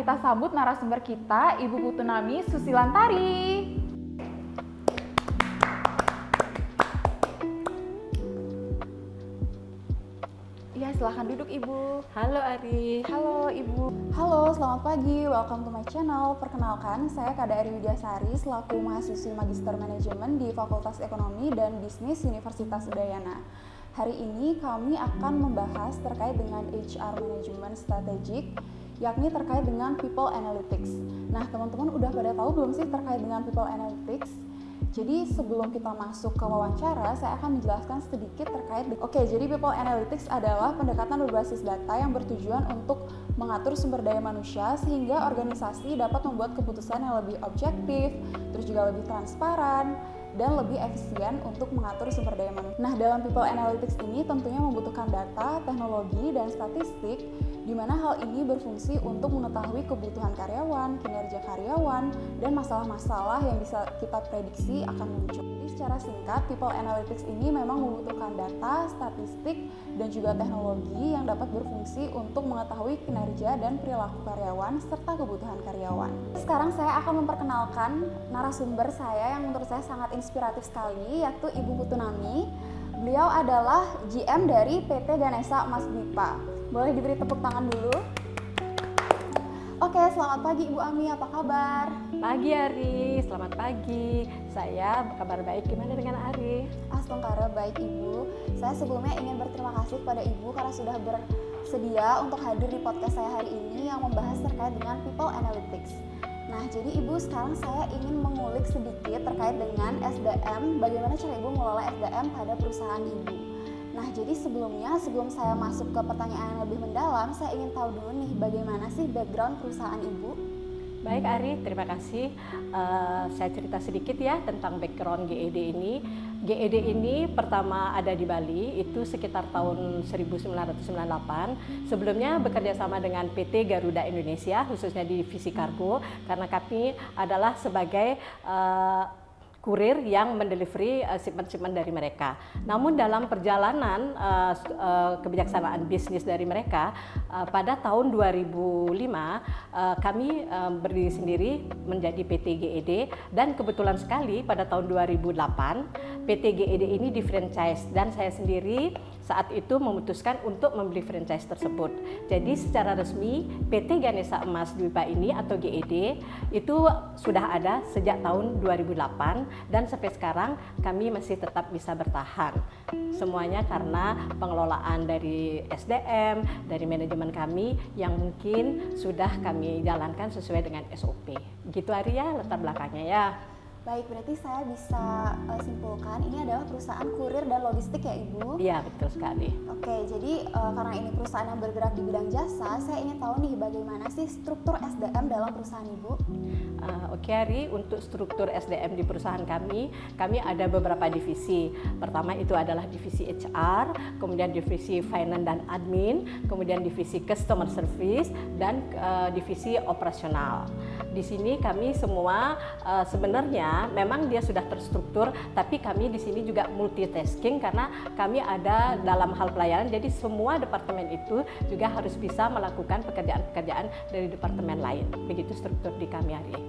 kita sambut narasumber kita, Ibu Putunami Susilantari. Ya, silahkan duduk Ibu. Halo Ari. Halo Ibu. Halo, selamat pagi. Welcome to my channel. Perkenalkan, saya Kada Eri Widyasari selaku mahasiswi Magister Manajemen di Fakultas Ekonomi dan Bisnis Universitas Udayana. Hari ini kami akan membahas terkait dengan HR Management Strategic, yakni terkait dengan People Analytics. Nah, teman-teman udah pada tahu belum sih terkait dengan People Analytics? Jadi sebelum kita masuk ke wawancara, saya akan menjelaskan sedikit terkait. Jadi People Analytics adalah pendekatan berbasis data yang bertujuan untuk mengatur sumber daya manusia sehingga organisasi dapat membuat keputusan yang lebih objektif, terus juga lebih transparan, dan lebih efisien untuk mengatur sumber daya manusia. Nah, dalam People Analytics ini tentunya membutuhkan data, teknologi, dan statistik, di mana hal ini berfungsi untuk mengetahui kebutuhan karyawan, kinerja karyawan, dan masalah-masalah yang bisa kita prediksi akan muncul. Jadi secara singkat, People Analytics ini memang membutuhkan data, statistik, dan juga teknologi yang dapat berfungsi untuk mengetahui kinerja dan perilaku karyawan serta kebutuhan karyawan. Sekarang saya akan memperkenalkan narasumber saya yang menurut saya sangat inspiratif sekali, yaitu Ibu Putunami. Beliau adalah GM dari PT Ganesha Emas Dwipa. Boleh diberi tepuk tangan dulu? Oke, selamat pagi Ibu Ami, apa kabar? Pagi Ari, selamat pagi. Saya kabar baik, gimana dengan Ari? Astongkara baik Ibu. Saya sebelumnya ingin berterima kasih kepada Ibu karena sudah bersedia untuk hadir di podcast saya hari ini yang membahas terkait dengan People Analytics. Nah, jadi Ibu, sekarang saya ingin mengulik sedikit terkait dengan SDM, bagaimana cara Ibu mengelola SDM pada perusahaan Ibu. Nah, jadi sebelum saya masuk ke pertanyaan yang lebih mendalam, saya ingin tahu dulu nih, bagaimana sih background perusahaan Ibu? Baik Ari, terima kasih. Saya cerita sedikit ya tentang background GED ini. GED ini pertama ada di Bali, itu sekitar tahun 1998. Sebelumnya bekerja sama dengan PT Garuda Indonesia, khususnya di divisi kargo, karena kami adalah sebagai kurir yang mendelivery shipment-shipment dari mereka. Namun dalam perjalanan kebijaksanaan bisnis dari mereka, pada tahun 2005 kami berdiri sendiri menjadi PT GED, dan kebetulan sekali pada tahun 2008 PT GED ini di-franchise, dan saya sendiri saat itu memutuskan untuk membeli franchise tersebut. Jadi secara resmi PT Ganesha Emas Dwipa ini atau GED itu sudah ada sejak tahun 2008, dan sampai sekarang kami masih tetap bisa bertahan. Semuanya karena pengelolaan dari SDM, dari manajemen kami yang mungkin sudah kami jalankan sesuai dengan SOP. Gitu Ari ya latar belakangnya ya. Baik, berarti saya bisa simpulkan ini adalah perusahaan kurir dan logistik ya Ibu? Iya, betul sekali. Oke, jadi karena ini perusahaan yang bergerak di bidang jasa, saya ingin tahu nih bagaimana sih struktur SDM dalam perusahaan Ibu? Oke Ari, untuk struktur SDM di perusahaan kami ada beberapa divisi. Pertama itu adalah divisi HR, kemudian divisi finance dan admin, kemudian divisi customer service, dan divisi operasional. Di sini kami semua sebenarnya memang dia sudah terstruktur, tapi kami di sini juga multitasking karena kami ada dalam hal pelayanan. Jadi semua departemen itu juga harus bisa melakukan pekerjaan-pekerjaan dari departemen lain. Begitu struktur di kami hari ini.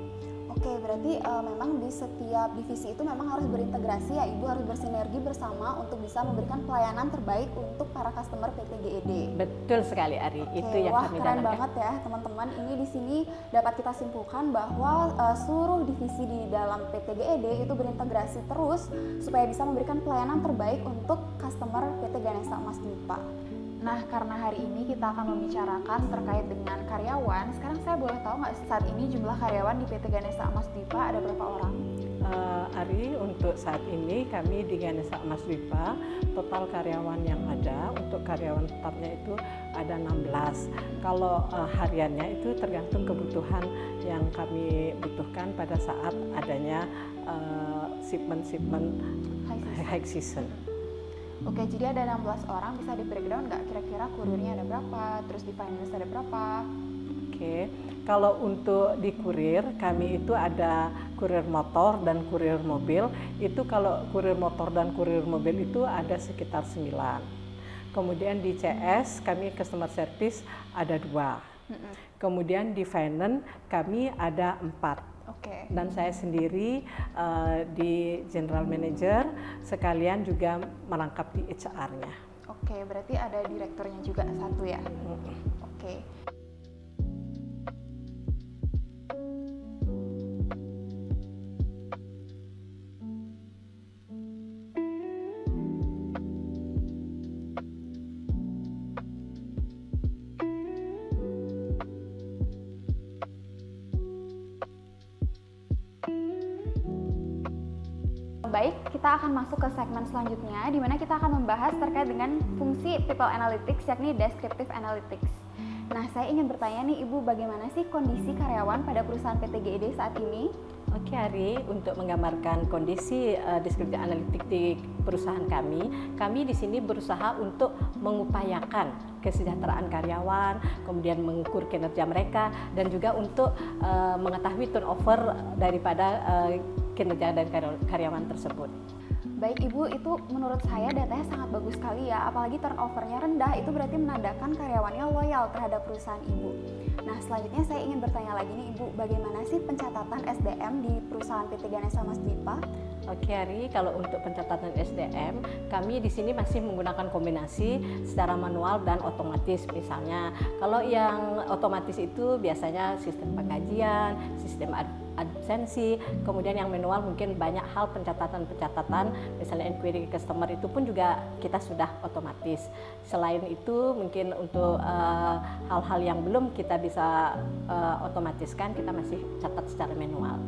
Oke, berarti memang di setiap divisi itu memang harus berintegrasi ya Ibu, harus bersinergi bersama untuk bisa memberikan pelayanan terbaik untuk para customer PT GED. Betul sekali Ari, itu yang kami keren jalankan. banget ya teman-teman. Ini di sini dapat kita simpulkan bahwa seluruh divisi di dalam PT GED itu berintegrasi terus supaya bisa memberikan pelayanan terbaik untuk customer PT Ganesha Emas Dwipa. Nah, karena hari ini kita akan membicarakan terkait dengan karyawan, sekarang saya boleh tahu nggak saat ini jumlah karyawan di PT Ganesha Emas Dwipa ada berapa orang? Ari, untuk saat ini kami di Ganesha Emas Dwipa total karyawan yang ada untuk karyawan tetapnya itu ada 16. Kalau hariannya itu tergantung kebutuhan yang kami butuhkan pada saat adanya shipment high season. Oke, jadi ada 16 orang, bisa di breakdown nggak kira-kira kurirnya ada berapa, terus di finance ada berapa? Oke, kalau untuk di kurir kami itu ada kurir motor dan kurir mobil. Itu kalau kurir motor dan kurir mobil itu ada sekitar 9. Kemudian di CS kami customer service ada 2. Kemudian di finance kami ada 4. Oke. Dan saya sendiri di general manager, sekalian juga merangkap di HR-nya. Oke, berarti ada direkturnya juga satu ya? Oke. Baik, kita akan masuk ke segmen selanjutnya, di mana kita akan membahas terkait dengan fungsi People Analytics, yakni Descriptive Analytics. Nah, saya ingin bertanya nih Ibu, bagaimana sih kondisi karyawan pada perusahaan PT GED saat ini? Oke Ari, untuk menggambarkan kondisi deskriptif analitik di perusahaan kami di sini berusaha untuk mengupayakan kesejahteraan karyawan, kemudian mengukur kinerja mereka, dan juga untuk mengetahui turnover daripada kinerja dari karyawan tersebut. Baik Ibu, itu menurut saya datanya sangat bagus sekali ya, apalagi turnovernya rendah, itu berarti menandakan karyawannya loyal terhadap perusahaan Ibu. Nah, selanjutnya saya ingin bertanya lagi nih Ibu, bagaimana sih pencatatan SDM di perusahaan PT Ganesha Mas Dwipa? Oke Ari, kalau untuk pencatatan SDM, kami di sini masih menggunakan kombinasi secara manual dan otomatis. Misalnya, kalau yang otomatis itu biasanya sistem penggajian, sistem absensi, kemudian yang manual mungkin banyak hal pencatatan, misalnya inquiry customer itu pun juga kita sudah otomatis. Selain itu mungkin untuk hal-hal yang belum kita bisa otomatiskan, kita masih catat secara manual.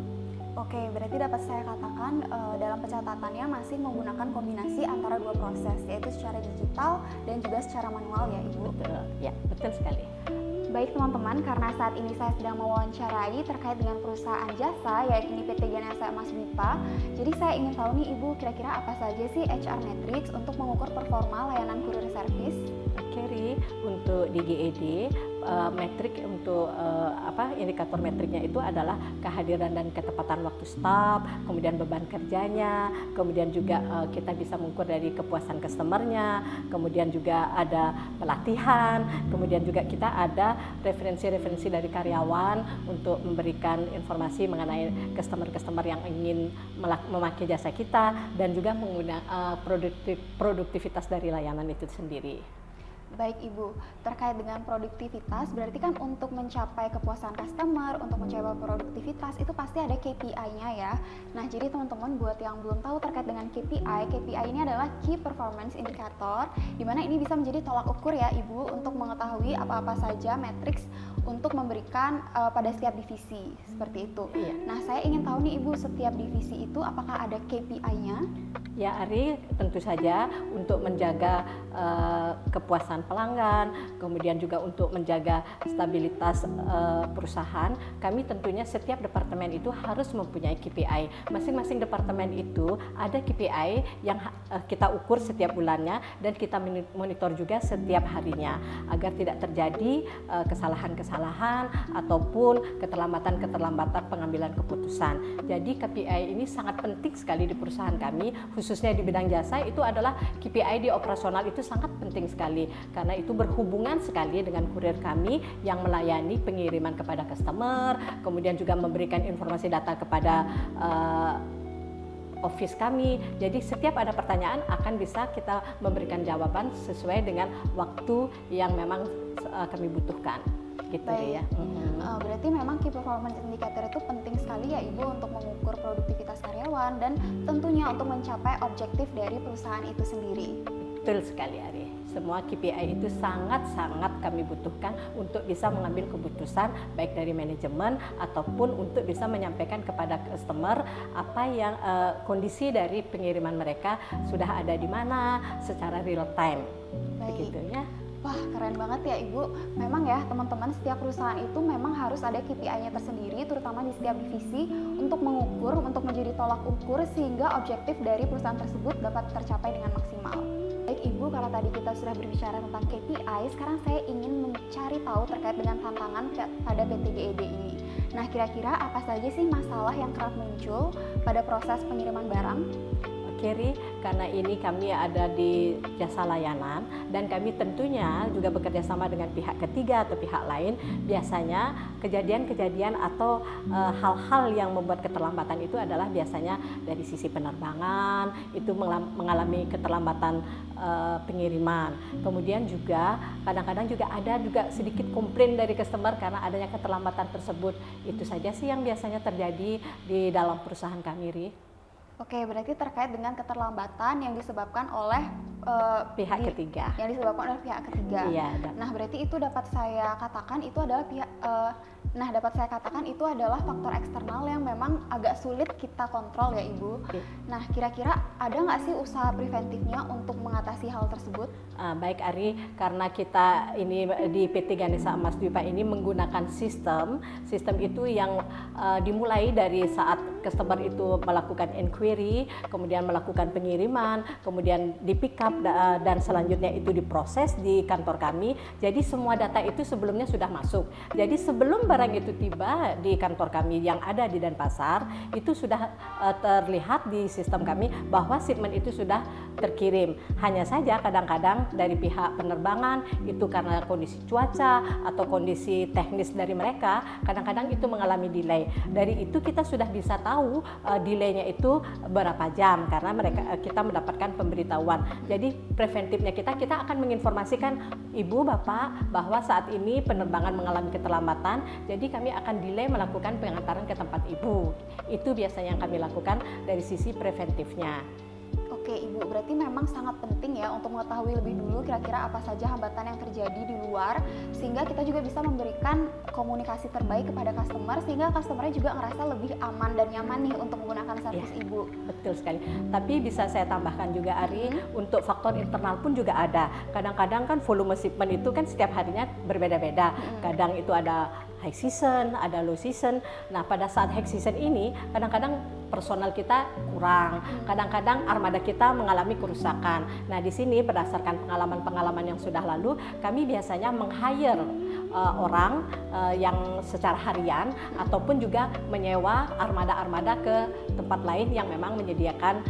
Oke, berarti dapat saya katakan dalam pencatatannya masih menggunakan kombinasi antara dua proses, yaitu secara digital dan juga secara manual ya Ibu? Betul, ya betul sekali. Baik teman-teman, karena saat ini saya sedang mewawancarai terkait dengan perusahaan jasa, yakni PT Ganesha Mas Dwipa. Jadi saya ingin tahu nih Ibu, kira-kira apa saja sih HR Metrics untuk mengukur performa layanan courier service? Oke Ri, untuk di GED, metrik untuk indikator metriknya itu adalah kehadiran dan ketepatan waktu staf, kemudian beban kerjanya, kemudian juga kita bisa mengukur dari kepuasan customernya, kemudian juga ada pelatihan, kemudian juga kita ada referensi-referensi dari karyawan untuk memberikan informasi mengenai customer-customer yang ingin memakai jasa kita, dan juga menggunakan produktivitas dari layanan itu sendiri. Baik Ibu, terkait dengan produktivitas berarti kan untuk mencapai kepuasan customer, untuk mencapai produktivitas itu pasti ada KPI-nya ya. Nah, jadi teman-teman buat yang belum tahu terkait dengan KPI, KPI ini adalah Key Performance Indicator, di mana ini bisa menjadi tolak ukur ya Ibu untuk mengetahui apa-apa saja matriks untuk memberikan pada setiap divisi, seperti itu. Iya. Nah, saya ingin tahu nih Ibu, setiap divisi itu apakah ada KPI-nya? Ya Ari, tentu saja untuk menjaga kepuasan pelanggan, kemudian juga untuk menjaga stabilitas perusahaan, kami tentunya setiap departemen itu harus mempunyai KPI. Masing-masing departemen itu ada KPI yang kita ukur setiap bulannya dan kita monitor juga setiap harinya agar tidak terjadi kesalahan-kesalahan ataupun keterlambatan pengambilan keputusan. Jadi KPI ini sangat penting sekali di perusahaan kami, khususnya di bidang jasa. Itu adalah KPI di operasional itu sangat penting sekali karena itu berhubungan sekali dengan kurir kami yang melayani pengiriman kepada customer, kemudian juga memberikan informasi data kepada office kami. Jadi setiap ada pertanyaan akan bisa kita memberikan jawaban sesuai dengan waktu yang memang kami butuhkan. Gitu. Baik. Ya. Berarti memang Key Performance Indicator itu penting sekali ya Ibu untuk mengukur produktivitas karyawan dan tentunya untuk mencapai objektif dari perusahaan itu sendiri. Betul sekali Ari. Semua KPI itu sangat-sangat kami butuhkan untuk bisa mengambil keputusan baik dari manajemen ataupun untuk bisa menyampaikan kepada customer apa yang kondisi dari pengiriman mereka sudah ada di mana secara real time. Baik. Begitu ya. Wah, keren banget ya Ibu. Memang ya teman-teman, setiap perusahaan itu memang harus ada KPI-nya tersendiri, terutama di setiap divisi untuk mengukur, untuk menjadi tolak ukur sehingga objektif dari perusahaan tersebut dapat tercapai dengan maksimal. Baik Ibu, kalau tadi kita sudah berbicara tentang KPI, sekarang saya ingin mencari tahu terkait dengan tantangan pada PT GED ini. Nah, kira-kira apa saja sih masalah yang kerap muncul pada proses pengiriman barang? Kerry, karena ini kami ada di jasa layanan dan kami tentunya juga bekerja sama dengan pihak ketiga atau pihak lain. Biasanya kejadian-kejadian atau hal-hal yang membuat keterlambatan itu adalah biasanya dari sisi penerbangan, itu mengalami keterlambatan pengiriman. Kemudian juga kadang-kadang juga ada juga sedikit komplain dari customer karena adanya keterlambatan tersebut. Itu saja sih yang biasanya terjadi di dalam perusahaan kami, Ri. Oke, berarti terkait dengan keterlambatan yang disebabkan oleh Pihak ketiga. Yang disebabkan oleh pihak ketiga. Iya. Nah, berarti itu dapat saya katakan itu adalah faktor eksternal yang memang agak sulit kita kontrol ya Ibu. Oke. Nah, kira-kira ada nggak sih usaha preventifnya untuk mengatasi hal tersebut? Baik Ari, karena kita ini di PT Ganesha Emas Dwipa ini menggunakan sistem itu yang dimulai dari saat customer itu melakukan inquiry, kemudian melakukan pengiriman, kemudian di pick up dan selanjutnya itu diproses di kantor kami. Jadi semua data itu sebelumnya sudah masuk. Jadi sebelum barang itu tiba di kantor kami yang ada di Denpasar, itu sudah terlihat di sistem kami bahwa shipment itu sudah terkirim. Hanya saja kadang-kadang dari pihak penerbangan itu karena kondisi cuaca atau kondisi teknis dari mereka, kadang-kadang itu mengalami delay. Dari itu kita sudah bisa tahu delaynya itu berapa jam karena kita mendapatkan pemberitahuan. Jadi preventifnya kita akan menginformasikan ibu bapak bahwa saat ini penerbangan mengalami keterlambatan, jadi kami akan delay melakukan pengantaran ke tempat ibu. Itu biasanya yang kami lakukan dari sisi preventifnya. Oke Ibu, berarti memang sangat penting ya untuk mengetahui lebih dulu kira-kira apa saja hambatan yang terjadi di luar, sehingga kita juga bisa memberikan komunikasi terbaik kepada customer, sehingga customernya juga ngerasa lebih aman dan nyaman nih untuk menggunakan servis Ibu. Betul sekali. Tapi bisa saya tambahkan juga Ari, untuk faktor internal pun juga ada. Kadang-kadang kan volume shipment itu kan setiap harinya berbeda-beda. Kadang itu ada high season, ada low season. Nah, pada saat high season ini kadang-kadang personal kita kurang, kadang-kadang armada kita mengalami kerusakan. Nah, di sini berdasarkan pengalaman-pengalaman yang sudah lalu, kami biasanya meng-hire orang yang secara harian ataupun juga menyewa armada-armada ke tempat lain yang memang menyediakan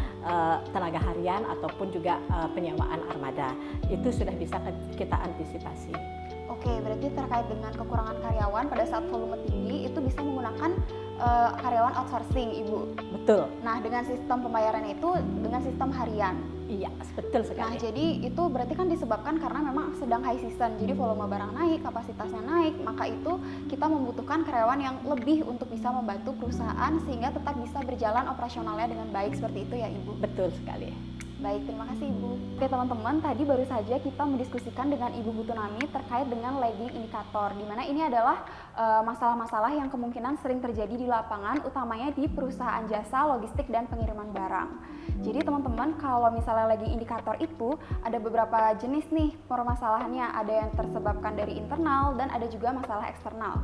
tenaga harian ataupun juga penyewaan armada. Itu sudah bisa kita antisipasi. Oke, berarti terkait dengan kekurangan karyawan pada saat volume tinggi itu bisa menggunakan karyawan outsourcing, Ibu. Betul. Nah, dengan sistem pembayarannya itu dengan sistem harian. Iya, betul sekali. Nah, jadi itu berarti kan disebabkan karena memang sedang high season. Jadi volume barang naik, kapasitasnya naik, maka itu kita membutuhkan karyawan yang lebih untuk bisa membantu perusahaan sehingga tetap bisa berjalan operasionalnya dengan baik seperti itu ya, Ibu. Betul sekali. Baik, terima kasih Ibu. Oke teman-teman, tadi baru saja kita mendiskusikan dengan Ibu Butunami terkait dengan lagging indikator, di mana ini adalah masalah-masalah yang kemungkinan sering terjadi di lapangan, utamanya di perusahaan jasa, logistik, dan pengiriman barang. Jadi teman-teman, kalau misalnya lagging indikator itu ada beberapa jenis nih permasalahannya, ada yang tersebabkan dari internal dan ada juga masalah eksternal.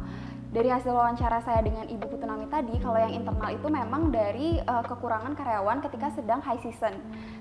Dari hasil wawancara saya dengan Ibu Putunami tadi, kalau yang internal itu memang dari kekurangan karyawan ketika sedang high season.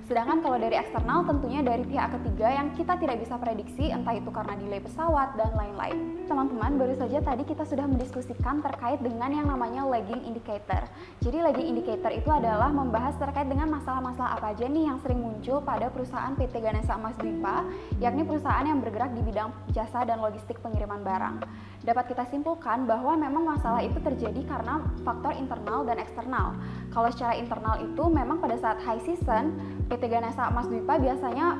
Sedangkan kalau dari eksternal tentunya dari pihak ketiga yang kita tidak bisa prediksi, entah itu karena delay pesawat dan lain-lain. Teman-teman, baru saja tadi kita sudah mendiskusikan terkait dengan yang namanya lagging indicator. Jadi lagging indicator itu adalah membahas terkait dengan masalah-masalah apa aja nih yang sering muncul pada perusahaan PT Ganesha Emas Dwipa, yakni perusahaan yang bergerak di bidang jasa dan logistik pengiriman barang. Dapat kita simpulkan bahwa memang masalah itu terjadi karena faktor internal dan eksternal. Kalau secara internal itu memang pada saat high season, PT Ganesha Emas Dwipa biasanya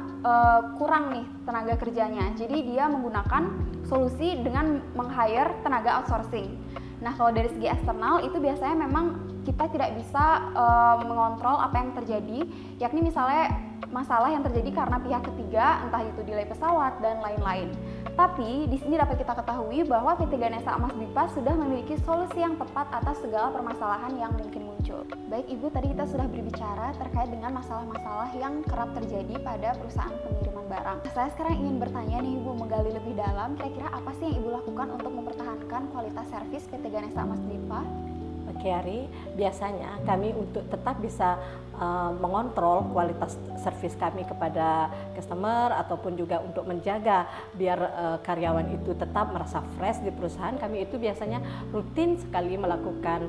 kurang nih tenaga kerjanya. Jadi dia menggunakan solusi dengan meng-hire tenaga outsourcing. Nah, kalau dari segi eksternal itu biasanya memang kita tidak bisa mengontrol apa yang terjadi, yakni misalnya masalah yang terjadi karena pihak ketiga, entah itu delay pesawat dan lain-lain. Tapi di sini dapat kita ketahui bahwa PT Ganesha Emas Dwipa sudah memiliki solusi yang tepat atas segala permasalahan yang mungkin muncul. Baik Ibu, tadi kita sudah berbicara terkait dengan masalah-masalah yang kerap terjadi pada perusahaan pengiriman barang. Saya sekarang ingin bertanya nih Ibu, menggali lebih dalam, kira-kira apa sih yang Ibu lakukan untuk mempertahankan kualitas servis PT Ganesha Emas Dwipa? Oke Ari, biasanya kami untuk tetap bisa mengontrol kualitas servis kami kepada customer ataupun juga untuk menjaga biar karyawan itu tetap merasa fresh di perusahaan, kami itu biasanya rutin sekali melakukan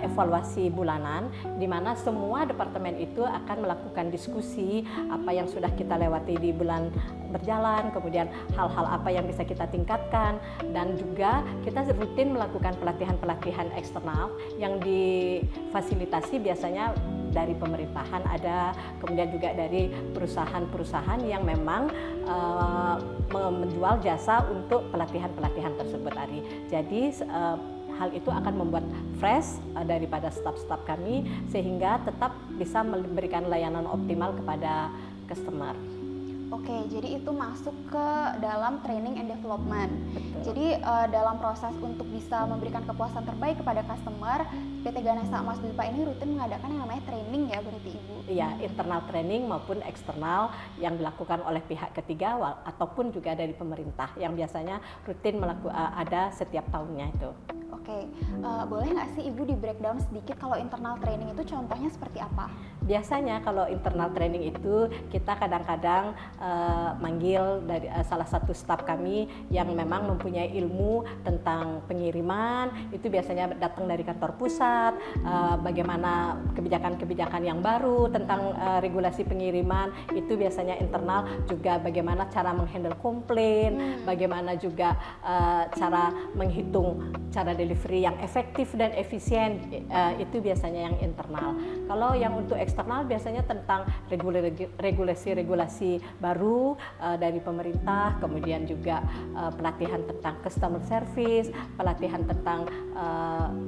evaluasi bulanan di mana semua departemen itu akan melakukan diskusi apa yang sudah kita lewati di bulan berjalan, kemudian hal-hal apa yang bisa kita tingkatkan, dan juga kita rutin melakukan pelatihan-pelatihan eksternal yang difasilitasi biasanya dari pemerintahan ada, kemudian juga dari perusahaan-perusahaan yang memang menjual jasa untuk pelatihan-pelatihan tersebut Ari. Jadi hal itu akan membuat fresh daripada staf-staf kami sehingga tetap bisa memberikan layanan optimal kepada customer. Oke, jadi itu masuk ke dalam training and development. Betul. Jadi dalam proses untuk bisa memberikan kepuasan terbaik kepada customer, PT Ganesha Emas Dwipa ini rutin mengadakan yang namanya training ya berarti Ibu? Iya, internal training maupun eksternal yang dilakukan oleh pihak ketiga ataupun juga dari pemerintah yang biasanya rutin ada setiap tahunnya itu. Oke, boleh nggak sih Ibu di breakdown sedikit kalau internal training itu contohnya seperti apa? Biasanya kalau internal training itu kita kadang-kadang manggil dari salah satu staf kami yang memang mempunyai ilmu tentang pengiriman, itu biasanya datang dari kantor pusat, bagaimana kebijakan-kebijakan yang baru tentang regulasi pengiriman, itu biasanya internal, juga bagaimana cara menghandle komplain, bagaimana juga cara menghitung cara delivery yang efektif dan efisien, itu biasanya yang internal. Kalau yang untuk eksternal biasanya tentang regulasi-regulasi baru dari pemerintah, kemudian juga pelatihan tentang customer service, pelatihan tentang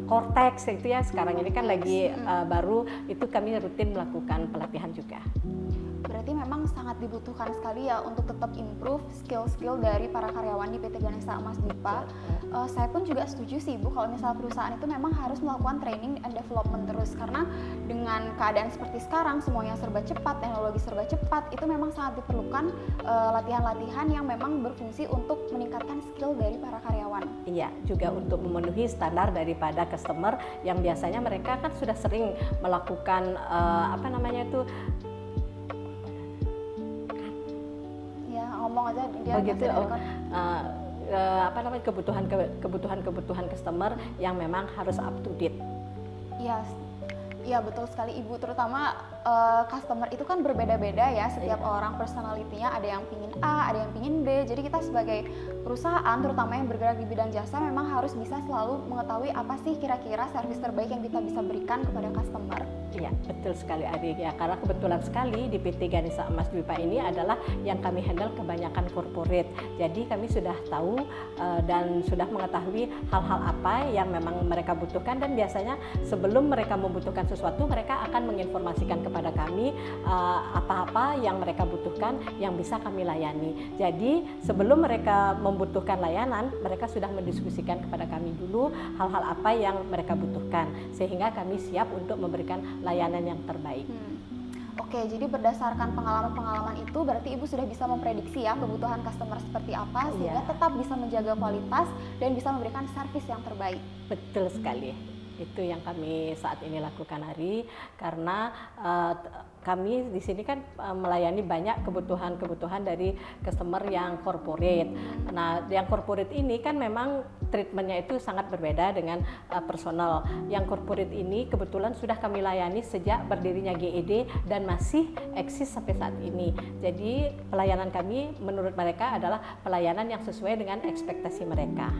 Cortex itu ya sekarang ini kan lagi baru, itu kami rutin melakukan pelatihan juga. Berarti memang sangat dibutuhkan sekali ya untuk tetap improve skill-skill dari para karyawan di PT Ganesha Emas Dwipa. Saya pun juga setuju sih Bu kalau misalnya perusahaan itu memang harus melakukan training and development terus, karena dengan keadaan seperti sekarang semuanya serba cepat, teknologi serba cepat, itu memang sangat diperlukan latihan-latihan yang memang berfungsi untuk meningkatkan skill dari para karyawan. Iya, juga untuk memenuhi standar daripada customer yang biasanya mereka kan sudah sering melakukan ngomong aja dia begitu kebutuhan customer yang memang harus up to date. Iya betul sekali Ibu, terutama customer itu kan berbeda-beda ya setiap orang, personalitinya ada yang pingin A, ada yang pingin B. Jadi kita sebagai perusahaan terutama yang bergerak di bidang jasa memang harus bisa selalu mengetahui apa sih kira-kira servis terbaik yang kita bisa berikan kepada customer. Iya, betul sekali Adik ya, karena kebetulan sekali di PT Ganesha Emas Dwipa ini adalah yang kami handle kebanyakan corporate. Jadi kami sudah tahu dan sudah mengetahui hal-hal apa yang memang mereka butuhkan, dan biasanya sebelum mereka membutuhkan sesuatu mereka akan menginformasikan kepada kami apa-apa yang mereka butuhkan yang bisa kami layani. Jadi sebelum mereka membutuhkan layanan, mereka sudah mendiskusikan kepada kami dulu hal-hal apa yang mereka butuhkan sehingga kami siap untuk memberikan layanan yang terbaik. Oke, jadi berdasarkan pengalaman-pengalaman itu berarti Ibu sudah bisa memprediksi ya kebutuhan customer seperti apa sehingga tetap bisa menjaga kualitas dan bisa memberikan servis yang terbaik. Betul sekali. Itu yang kami saat ini lakukan Ari, karena kami di sini kan melayani banyak kebutuhan-kebutuhan dari customer yang corporate. Nah, yang corporate ini kan memang treatmentnya itu sangat berbeda dengan personal. Yang corporate ini kebetulan sudah kami layani sejak berdirinya GED dan masih eksis sampai saat ini. Jadi pelayanan kami menurut mereka adalah pelayanan yang sesuai dengan ekspektasi mereka.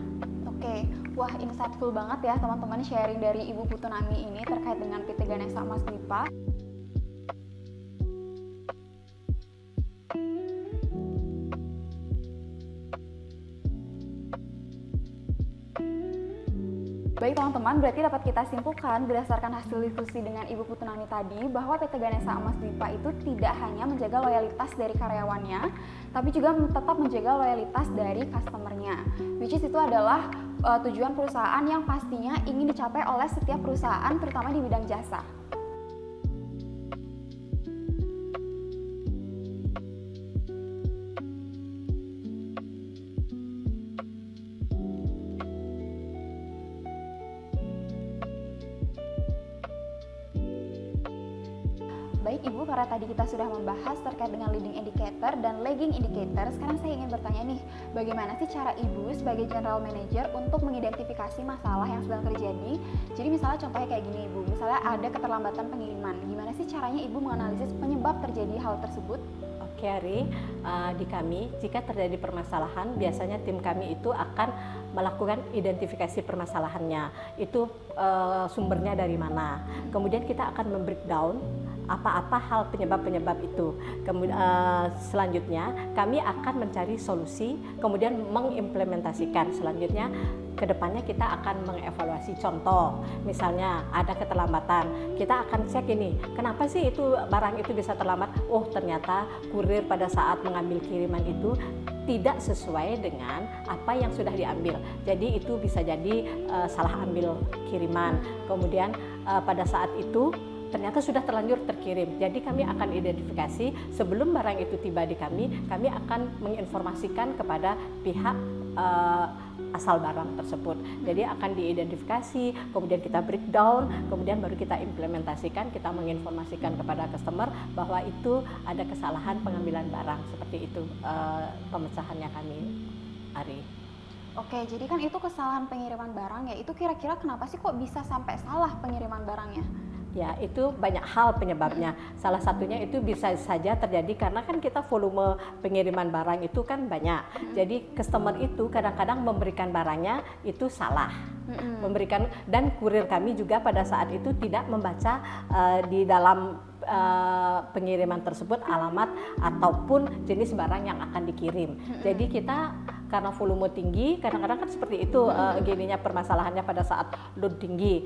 Oke, wah insightful banget ya teman-teman sharing dari Ibu Putu Nami ini terkait dengan PT Ganesha Emas Dwipa. Baik teman-teman, berarti dapat kita simpulkan berdasarkan hasil diskusi dengan Ibu Putu Nami tadi bahwa PT Ganesha Emas Dwipa itu tidak hanya menjaga loyalitas dari karyawannya, tapi juga tetap menjaga loyalitas dari customernya. Which is itu adalah tujuan perusahaan yang pastinya ingin dicapai oleh setiap perusahaan terutama di bidang jasa. Baik Ibu, karena tadi kita sudah membahas terkait dengan leading indicator dan lagging indicator, sekarang saya ingin bertanya nih, bagaimana sih cara Ibu sebagai general manager untuk mengidentifikasi masalah yang sedang terjadi? Jadi misalnya contohnya kayak gini Ibu, misalnya ada keterlambatan pengiriman, gimana sih caranya Ibu menganalisis penyebab terjadi hal tersebut? Oke Ari, di kami jika terjadi permasalahan biasanya tim kami itu akan melakukan identifikasi permasalahannya, itu sumbernya dari mana. Kemudian kita akan membreakdown apa-apa hal penyebab-penyebab itu. Kemudian selanjutnya kami akan mencari solusi, kemudian mengimplementasikan. Selanjutnya kedepannya kita akan mengevaluasi. Contoh, misalnya ada keterlambatan, kita akan cek ini, kenapa sih itu barang itu bisa terlambat? Oh ternyata kurir pada saat mengambil kiriman itu tidak sesuai dengan apa yang sudah diambil. Jadi itu bisa jadi salah ambil kiriman. Kemudian pada saat itu ternyata sudah terlanjur terkirim. Jadi kami akan identifikasi sebelum barang itu tiba di kami akan menginformasikan kepada pihak asal barang tersebut. Jadi akan diidentifikasi, kemudian kita breakdown, kemudian baru kita implementasikan, kita menginformasikan kepada customer bahwa itu ada kesalahan pengambilan barang. Seperti itu pemecahannya kami, Ari. Oke, jadi kan itu kesalahan pengiriman barang ya, itu kira-kira kenapa sih kok bisa sampai salah pengiriman barangnya? Ya, itu banyak hal penyebabnya. Salah satunya itu bisa saja terjadi karena kan kita volume pengiriman barang itu kan banyak. Jadi customer itu kadang-kadang memberikan barangnya itu salah. Memberikan, dan kurir kami juga pada saat itu tidak membaca di dalam pengiriman tersebut alamat ataupun jenis barang yang akan dikirim. Jadi kita karena volume tinggi, kadang-kadang kan seperti itu gininya permasalahannya pada saat load tinggi.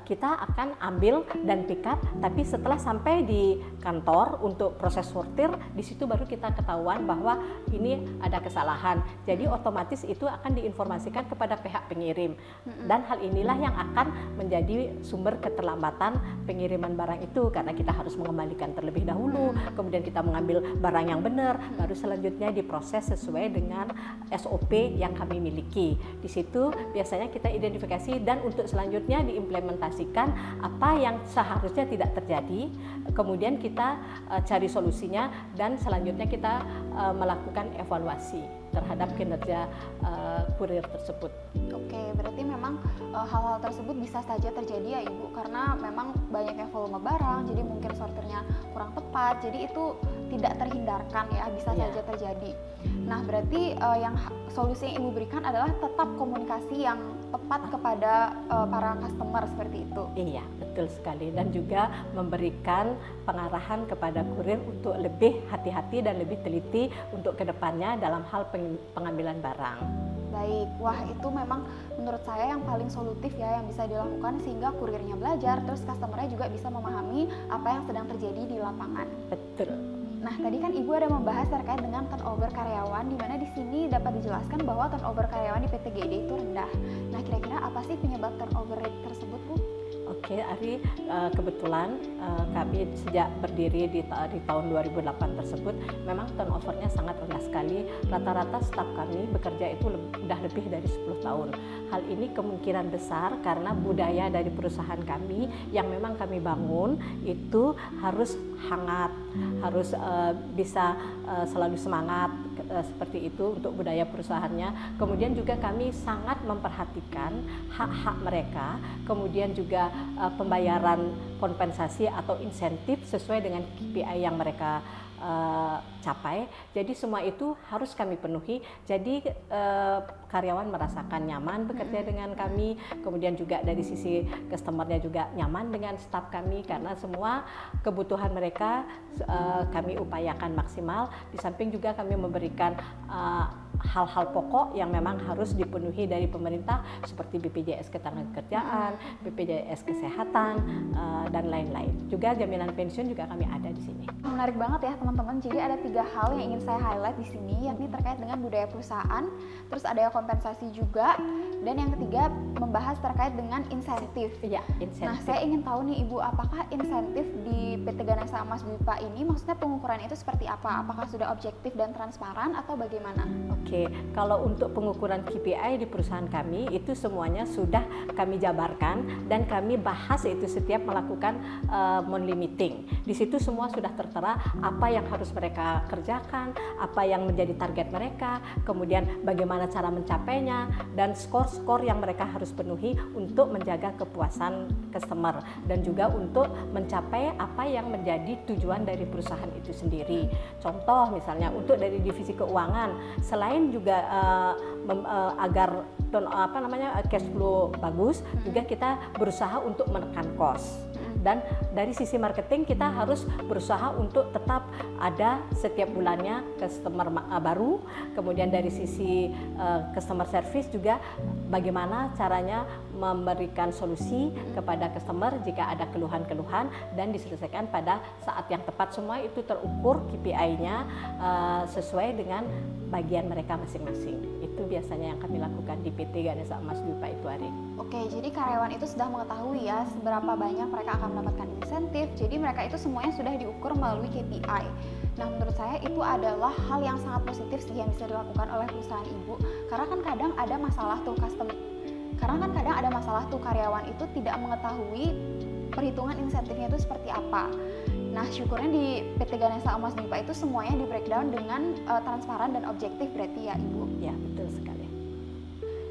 Kita akan ambil dan pick up, tapi setelah sampai di kantor untuk proses sortir, di situ baru kita ketahuan bahwa ini ada kesalahan. Jadi otomatis itu akan diinformasikan kepada pihak pengirim. Dan hal inilah yang akan menjadi sumber keterlambatan pengiriman barang itu, karena kita harus mengembalikan terlebih dahulu, kemudian kita mengambil barang yang benar, baru selanjutnya diproses sesuai dengan SOP yang kami miliki. Di situ biasanya kita identifikasi dan untuk selanjutnya diimplementasikan apa yang seharusnya tidak terjadi. Kemudian kita cari solusinya dan selanjutnya kita melakukan evaluasi terhadap kinerja kurir tersebut. Oke, berarti memang hal-hal tersebut bisa saja terjadi ya Ibu, karena memang banyaknya volume barang, jadi mungkin sortirnya kurang tepat, jadi itu tidak terhindarkan ya, bisa saja terjadi. Nah, berarti yang solusi yang Ibu berikan adalah tetap komunikasi yang tepat kepada para customer seperti itu. Iya, betul sekali, dan juga memberikan pengarahan kepada kurir untuk lebih hati-hati dan lebih teliti untuk kedepannya dalam hal pengambilan barang. Baik, wah itu memang menurut saya yang paling solutif ya yang bisa dilakukan sehingga kurirnya belajar, terus customernya juga bisa memahami apa yang sedang terjadi di lapangan. Betul. Nah, tadi kan Ibu ada membahas terkait dengan turnover karyawan, di mana di sini dapat dijelaskan bahwa turnover karyawan di PT GED itu rendah. Nah, kira-kira apa sih penyebab turnover rate tersebut, Bu? Oke, Ari, kebetulan kami sejak berdiri di tahun 2008 tersebut memang turnovernya sangat rendah sekali. Rata-rata staf kami bekerja itu sudah lebih dari 10 tahun. Hal ini kemungkinan besar karena budaya dari perusahaan kami yang memang kami bangun itu harus hangat, harus bisa selalu semangat, seperti itu untuk budaya perusahaannya. Kemudian juga kami sangat memperhatikan hak-hak mereka, kemudian juga pembayaran kompensasi atau insentif sesuai dengan KPI yang mereka capai. Jadi semua itu harus kami penuhi. Jadi karyawan merasakan nyaman bekerja dengan kami. Kemudian juga dari sisi customernya juga nyaman dengan staf kami, karena semua kebutuhan mereka kami upayakan maksimal. Di samping juga kami memberikan hal-hal pokok yang memang harus dipenuhi dari pemerintah seperti BPJS Ketenagakerjaan, BPJS Kesehatan, dan lain-lain. Juga jaminan pensiun juga kami ada di sini. Menarik banget ya teman-teman teman-teman, jadi ada 3 hal yang ingin saya highlight di sini, yakni terkait dengan budaya perusahaan, terus ada kompensasi juga, dan yang ketiga membahas terkait dengan insentif. Iya, Nah, insentif. saya ingin tahu nih Ibu, apakah insentif di PT Ganesha Emas Dwipa ini maksudnya pengukuran itu seperti apa? Apakah sudah objektif dan transparan atau bagaimana? Oke, kalau untuk pengukuran KPI di perusahaan kami itu semuanya sudah kami jabarkan dan kami bahas itu setiap melakukan monthly meeting. Di situ semua sudah tertera apa yang harus mereka kerjakan, apa yang menjadi target mereka, kemudian bagaimana cara mencapainya, dan skor-skor yang mereka harus penuhi untuk menjaga kepuasan customer dan juga untuk mencapai apa yang menjadi tujuan dari perusahaan itu sendiri. Contoh misalnya untuk dari divisi keuangan, selain juga agar cash flow bagus, juga kita berusaha untuk menekan cost. Dan dari sisi marketing kita harus berusaha untuk tetap ada setiap bulannya customer baru. Kemudian dari sisi customer service juga bagaimana caranya memberikan solusi kepada customer jika ada keluhan-keluhan dan diselesaikan pada saat yang tepat. Semua itu terukur KPI-nya sesuai dengan bagian mereka masing-masing. Itu biasanya yang kami lakukan di PT Ganesha Emas Dwipa itu, Ari. Oke, jadi karyawan itu sudah mengetahui ya seberapa banyak mereka akan mendapatkan insentif. Jadi mereka itu semuanya sudah diukur melalui KPI. Nah, menurut saya itu adalah hal yang sangat positif sih yang bisa dilakukan oleh perusahaan Ibu. Karena kan kadang ada masalah tuh karyawan itu tidak mengetahui perhitungan insentifnya itu seperti apa. Nah, syukurnya di PT Ganesha Emas Dwipa itu semuanya di breakdown dengan transparan dan objektif berarti ya Ibu. Ya, betul sekali.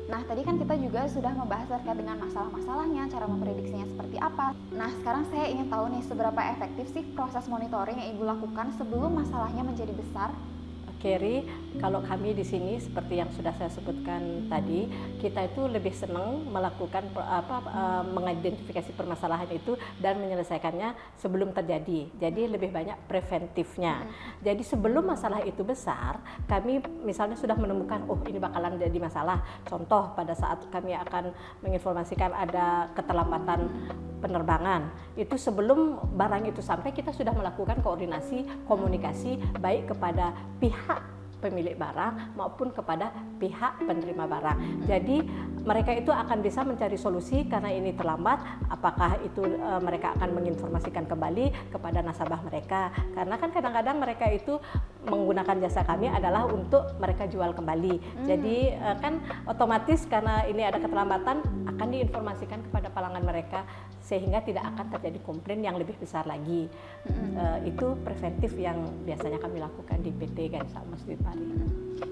Nah, tadi kan kita juga sudah membahas terkait dengan masalah-masalahnya, cara memprediksinya seperti apa. Nah, sekarang saya ingin tahu nih seberapa efektif sih proses monitoring yang Ibu lakukan sebelum masalahnya menjadi besar. Kerry, kalau kami di sini seperti yang sudah saya sebutkan tadi, kita itu lebih senang melakukan mengidentifikasi permasalahan itu dan menyelesaikannya sebelum terjadi. Jadi lebih banyak preventifnya. Jadi sebelum masalah itu besar, kami misalnya sudah menemukan, oh ini bakalan jadi masalah. Contoh pada saat kami akan menginformasikan ada keterlambatan penerbangan, itu sebelum barang itu sampai kita sudah melakukan komunikasi baik kepada pihak pemilik barang maupun kepada pihak penerima barang. Jadi mereka itu akan bisa mencari solusi karena ini terlambat, apakah itu mereka akan menginformasikan kembali kepada nasabah mereka. Karena kan kadang-kadang mereka itu menggunakan jasa kami adalah untuk mereka jual kembali. Jadi kan otomatis karena ini ada keterlambatan akan diinformasikan kepada pelanggan mereka sehingga tidak akan terjadi komplain yang lebih besar lagi. Itu preventif yang biasanya kami lakukan di PT Ganesha Emas Dwipa.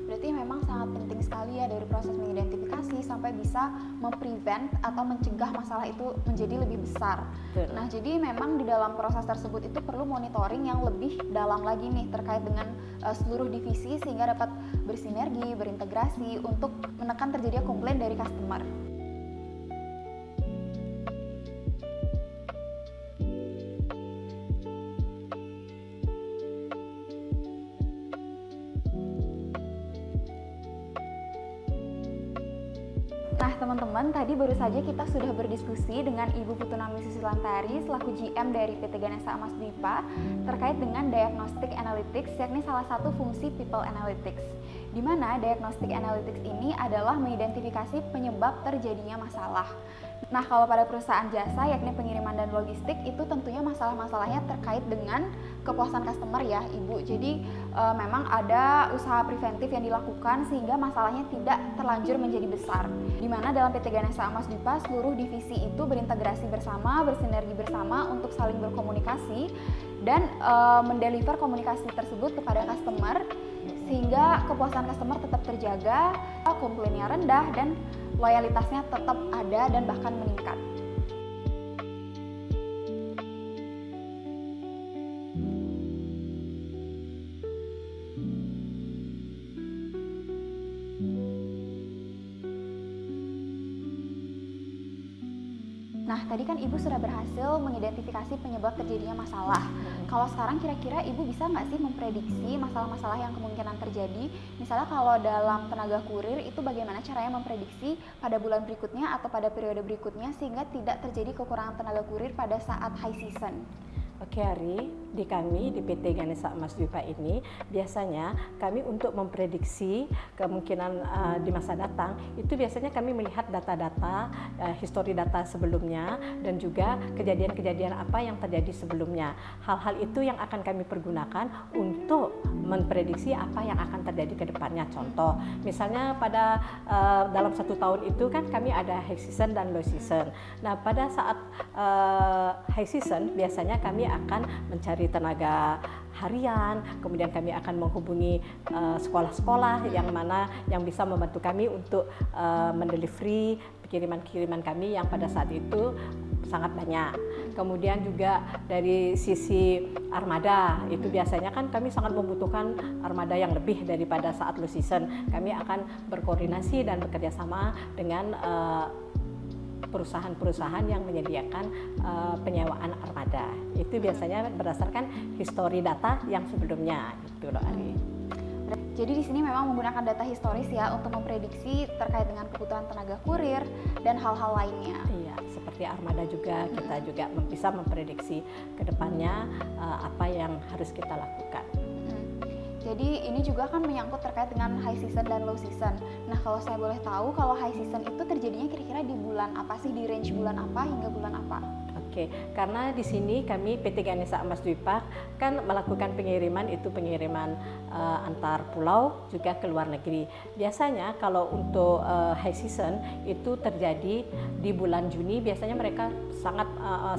Berarti memang sangat penting sekali ya dari proses mengidentifikasi sampai bisa memprevent atau mencegah masalah itu menjadi lebih besar. Betul. Nah, jadi memang di dalam proses tersebut itu perlu monitoring yang lebih dalam lagi nih terkait dengan seluruh divisi sehingga dapat bersinergi, berintegrasi untuk menekan terjadinya komplain dari customer. Nah, teman-teman, tadi baru saja kita sudah berdiskusi dengan Ibu Putunami Susilantari selaku GM dari PT Ganesha Emas Dwipa terkait dengan diagnostic analytics, yakni salah satu fungsi people analytics. Di mana diagnostic analytics ini adalah mengidentifikasi penyebab terjadinya masalah. Nah, kalau pada perusahaan jasa yakni pengiriman dan logistik itu tentunya masalah-masalahnya terkait dengan kepuasan customer ya Ibu. Jadi memang ada usaha preventif yang dilakukan sehingga masalahnya tidak terlanjur menjadi besar. Di mana dalam PT Ganesha Emas Dwipa seluruh divisi itu berintegrasi bersama, bersinergi bersama untuk saling berkomunikasi dan mendeliver komunikasi tersebut kepada customer sehingga kepuasan customer tetap terjaga, komplainnya rendah dan loyalitasnya tetap ada dan bahkan meningkat. Nah, tadi kan Ibu sudah berhasil mengidentifikasi penyebab terjadinya masalah. Kalau sekarang kira-kira Ibu bisa nggak sih memprediksi masalah-masalah yang kemungkinan terjadi? Misalnya kalau dalam tenaga kurir itu bagaimana caranya memprediksi pada bulan berikutnya atau pada periode berikutnya sehingga tidak terjadi kekurangan tenaga kurir pada saat high season? Oke Ari, di kami di PT Ganesha Emas Dwipa ini biasanya kami untuk memprediksi kemungkinan di masa datang itu biasanya kami melihat data-data, histori data sebelumnya dan juga kejadian-kejadian apa yang terjadi sebelumnya. Hal-hal itu yang akan kami pergunakan untuk memprediksi apa yang akan terjadi ke depannya. Contoh, misalnya pada dalam 1 tahun itu kan kami ada high season dan low season. Nah, pada saat high season biasanya kami akan mencari tenaga harian, kemudian kami akan menghubungi sekolah-sekolah yang bisa membantu kami untuk mendelivery kiriman-kiriman kami yang pada saat itu sangat banyak. Kemudian juga dari sisi armada, itu biasanya kan kami sangat membutuhkan armada yang lebih daripada saat low season. Kami akan berkoordinasi dan bekerja sama dengan perusahaan-perusahaan yang menyediakan penyewaan armada. Itu biasanya berdasarkan histori data yang sebelumnya, gitu loh Ari. Jadi di sini memang menggunakan data historis ya untuk memprediksi terkait dengan kebutuhan tenaga kurir dan hal-hal lainnya. Iya, seperti armada juga kita juga bisa memprediksi ke depannya apa yang harus kita lakukan. Jadi ini juga kan menyangkut terkait dengan high season dan low season. Nah, kalau saya boleh tahu, kalau high season itu terjadinya kira-kira di bulan apa sih, di range bulan apa hingga bulan apa? Oke, karena di sini kami PT Ganesha Emas Dwipa kan melakukan pengiriman antar pulau juga ke luar negeri. Biasanya kalau untuk high season itu terjadi di bulan Juni. Biasanya mereka sangat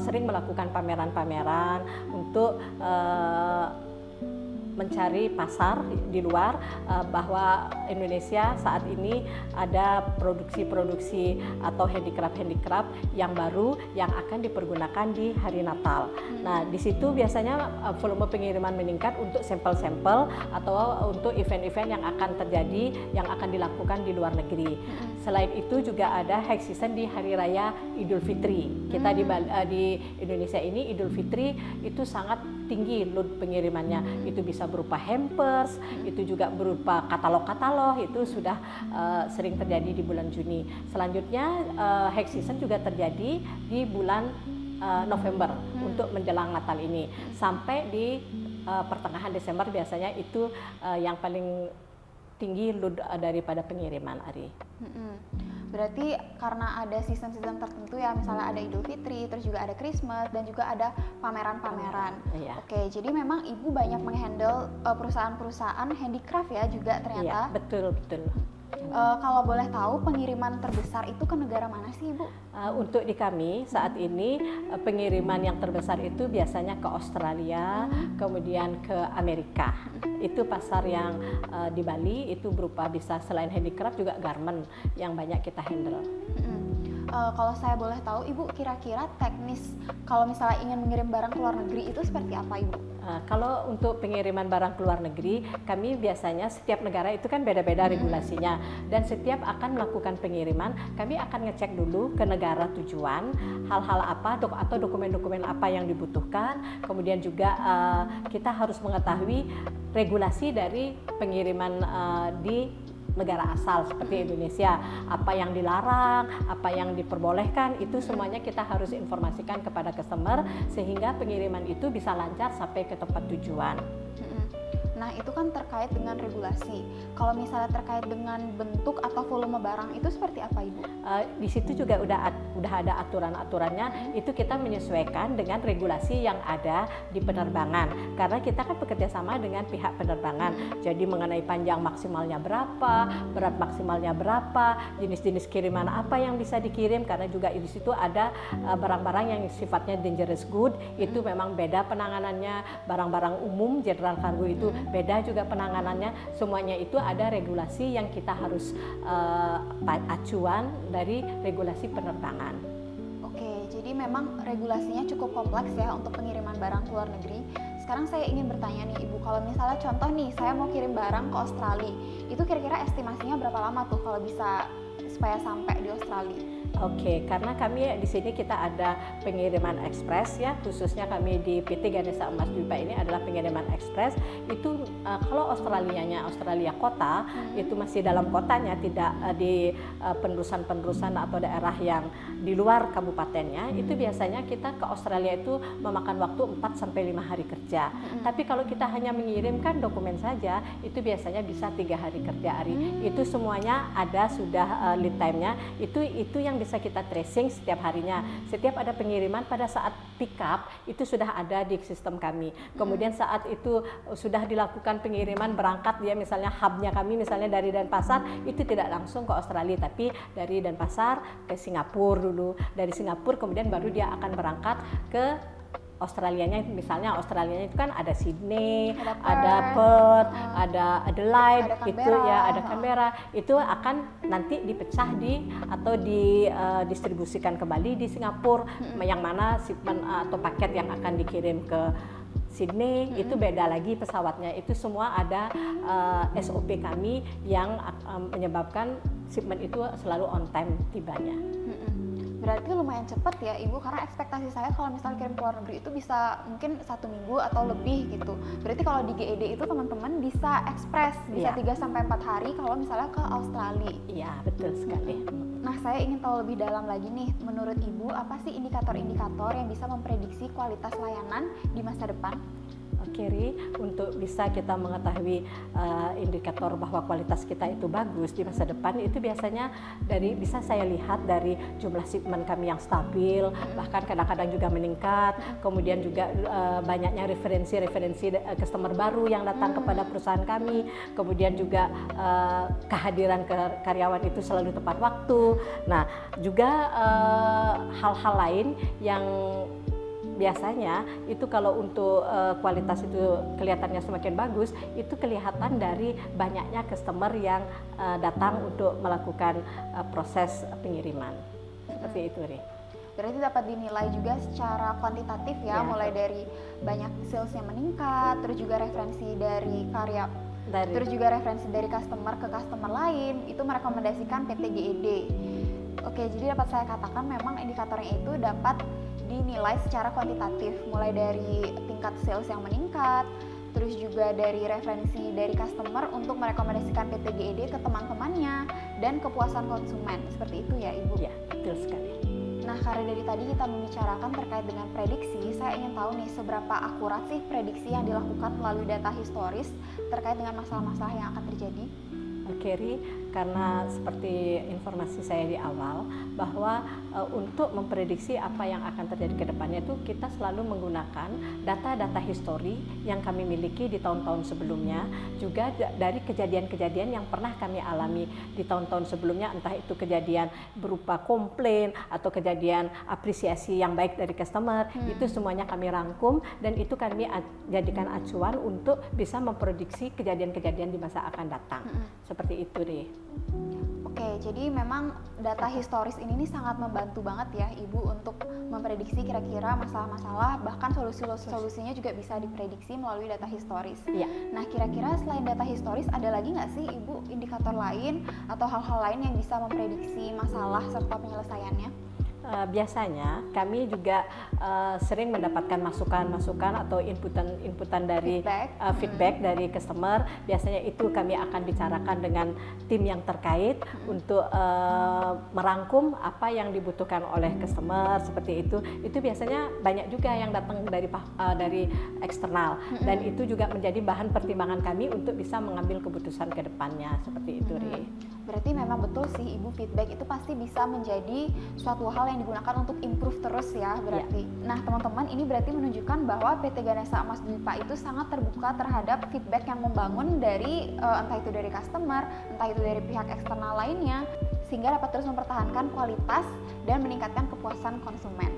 sering melakukan pameran-pameran untuk mencari pasar di luar bahwa Indonesia saat ini ada produksi-produksi atau handicraft yang baru yang akan dipergunakan di hari Natal. Nah, di situ biasanya volume pengiriman meningkat untuk sampel-sampel atau untuk event-event yang akan terjadi yang akan dilakukan di luar negeri. Selain itu juga ada high season di hari raya Idul Fitri. Kita di Indonesia ini Idul Fitri itu sangat tinggi load pengirimannya. Itu bisa berupa hampers, itu juga berupa katalog-katalog, itu sudah sering terjadi di bulan Juni. Selanjutnya high season juga terjadi di bulan November untuk menjelang Natal ini. Sampai di pertengahan Desember biasanya itu yang paling tinggi load daripada pengiriman, Ari. Berarti karena ada season-season tertentu ya, misalnya ada Idul Fitri, terus juga ada Christmas, dan juga ada pameran-pameran. Iya. Oke, jadi memang Ibu banyak menghandle perusahaan-perusahaan handicraft ya juga ternyata. Iya, betul. Kalau boleh tahu pengiriman terbesar itu ke negara mana sih Ibu? Untuk di kami saat ini pengiriman yang terbesar itu biasanya ke Australia, kemudian ke Amerika. Itu pasar yang di Bali itu berupa bisa selain handicraft juga garment yang banyak kita handle. Kalau saya boleh tahu Ibu, kira-kira teknis kalau misalnya ingin mengirim barang ke luar negeri itu seperti apa Ibu? Kalau untuk pengiriman barang ke luar negeri, kami biasanya setiap negara itu kan beda-beda regulasinya, dan setiap akan melakukan pengiriman, kami akan ngecek dulu ke negara tujuan, hal-hal apa atau dokumen-dokumen apa yang dibutuhkan, kemudian juga kita harus mengetahui regulasi dari pengiriman di negara asal seperti Indonesia, apa yang dilarang, apa yang diperbolehkan, itu semuanya kita harus informasikan kepada customer sehingga pengiriman itu bisa lancar sampai ke tempat tujuan. Nah, itu kan terkait dengan regulasi. Kalau misalnya terkait dengan bentuk atau volume barang itu seperti apa Ibu? Di situ juga udah ada aturan-aturannya. Itu kita menyesuaikan dengan regulasi yang ada di penerbangan. Karena kita kan bekerja sama dengan pihak penerbangan. Jadi mengenai panjang maksimalnya berapa, berat maksimalnya berapa, jenis-jenis kiriman apa yang bisa dikirim. Karena juga di situ ada barang-barang yang sifatnya dangerous good. Itu memang beda penanganannya. Barang-barang umum, general cargo itu beda juga penanganannya. Semuanya itu ada regulasi yang kita harus acuan dari regulasi penerbangan. Oke, jadi memang regulasinya cukup kompleks ya untuk pengiriman barang ke luar negeri. Sekarang saya ingin bertanya nih Ibu, kalau misalnya contoh nih saya mau kirim barang ke Australia, itu kira-kira estimasinya berapa lama tuh kalau bisa supaya sampai di Australia? Oke, karena kami di sini kita ada pengiriman ekspres ya, khususnya kami di PT Ganesha Emas Dwipa ini adalah pengiriman ekspres. Itu kalau Australia kota, itu masih dalam kotanya, tidak di penerusan-penerusan atau daerah yang di luar kabupatennya. Itu biasanya kita ke Australia itu memakan waktu 4 sampai 5 hari kerja. Tapi kalau kita hanya mengirimkan dokumen saja, itu biasanya bisa 3 hari kerja hari. Itu semuanya ada sudah lead time-nya. Itu yang bisa kita tracing setiap harinya. Setiap ada pengiriman pada saat pick up itu sudah ada di sistem kami. Kemudian saat itu sudah dilakukan pengiriman berangkat dia misalnya hubnya kami misalnya dari Denpasar, itu tidak langsung ke Australia tapi dari Denpasar ke Singapura dulu. Dari Singapura kemudian baru dia akan berangkat ke Australianya, misalnya Australianya itu kan ada Sydney, ada Perth, ada Adelaide, itu ya ada Canberra, itu akan nanti dipecah atau didistribusikan kembali di Singapura, yang mana shipment atau paket yang akan dikirim ke Sydney itu beda lagi pesawatnya. Itu semua ada SOP kami yang menyebabkan shipment itu selalu on time tibanya. Berarti lumayan cepat ya Ibu, karena ekspektasi saya kalau misalnya kirim ke luar negeri itu bisa mungkin 1 minggu atau lebih gitu. Berarti kalau di GED itu teman-teman bisa ekspres, bisa 3 sampai 4 hari kalau misalnya ke Australia. Iya, betul sekali. Nah, saya ingin tahu lebih dalam lagi nih, menurut Ibu apa sih indikator-indikator yang bisa memprediksi kualitas layanan di masa depan? Oke, Ri, untuk bisa kita mengetahui indikator bahwa kualitas kita itu bagus di masa depan, itu biasanya bisa saya lihat dari jumlah shipment kami yang stabil, bahkan kadang-kadang juga meningkat, kemudian juga banyaknya referensi customer baru yang datang kepada perusahaan kami, kemudian juga kehadiran karyawan itu selalu tepat waktu. Nah, juga hal-hal lain yang biasanya itu kalau untuk kualitas itu kelihatannya semakin bagus, itu kelihatan dari banyaknya customer yang datang untuk melakukan proses pengiriman. Seperti itu, Ri. Berarti dapat dinilai juga secara kuantitatif ya, mulai dari banyak sales yang meningkat, terus juga referensi dari terus juga referensi dari customer ke customer lain, itu merekomendasikan PT GED. Oke, jadi dapat saya katakan memang indikatornya itu dapat dinilai secara kuantitatif, mulai dari tingkat sales yang meningkat, terus juga dari referensi dari customer untuk merekomendasikan PT GED ke teman-temannya, dan kepuasan konsumen. Seperti itu ya Ibu? Ya, betul sekali. Nah, karena dari tadi kita membicarakan terkait dengan prediksi, saya ingin tahu nih seberapa akurat sih prediksi yang dilakukan melalui data historis terkait dengan masalah-masalah yang akan terjadi? Oke, Ri, karena seperti informasi saya di awal bahwa untuk memprediksi apa yang akan terjadi ke depannya itu kita selalu menggunakan data-data histori yang kami miliki di tahun-tahun sebelumnya, juga dari kejadian-kejadian yang pernah kami alami di tahun-tahun sebelumnya, entah itu kejadian berupa komplain atau kejadian apresiasi yang baik dari customer, itu semuanya kami rangkum dan itu kami jadikan acuan untuk bisa memprediksi kejadian-kejadian di masa akan datang. Seperti itu, Ri. Oke, jadi memang data historis ini sangat membantu banget ya Ibu untuk memprediksi kira-kira masalah-masalah, bahkan solusinya juga bisa diprediksi melalui data historis. Ya. Nah, kira-kira selain data historis ada lagi nggak sih Ibu indikator lain atau hal-hal lain yang bisa memprediksi masalah serta penyelesaiannya? Biasanya kami juga sering mendapatkan masukan-masukan atau inputan dari feedback dari customer. Biasanya itu kami akan bicarakan dengan tim yang terkait untuk merangkum apa yang dibutuhkan oleh customer, seperti itu. Itu biasanya banyak juga yang datang dari eksternal, dan itu juga menjadi bahan pertimbangan kami untuk bisa mengambil keputusan ke depannya, seperti itu, Ri. Berarti memang betul sih Ibu, feedback itu pasti bisa menjadi suatu hal yang digunakan untuk improve terus ya berarti. Ya. Nah, teman-teman, ini berarti menunjukkan bahwa PT Ganesha Emas Dwipa itu sangat terbuka terhadap feedback yang membangun dari entah itu dari customer, entah itu dari pihak eksternal lainnya, sehingga dapat terus mempertahankan kualitas dan meningkatkan kepuasan konsumen.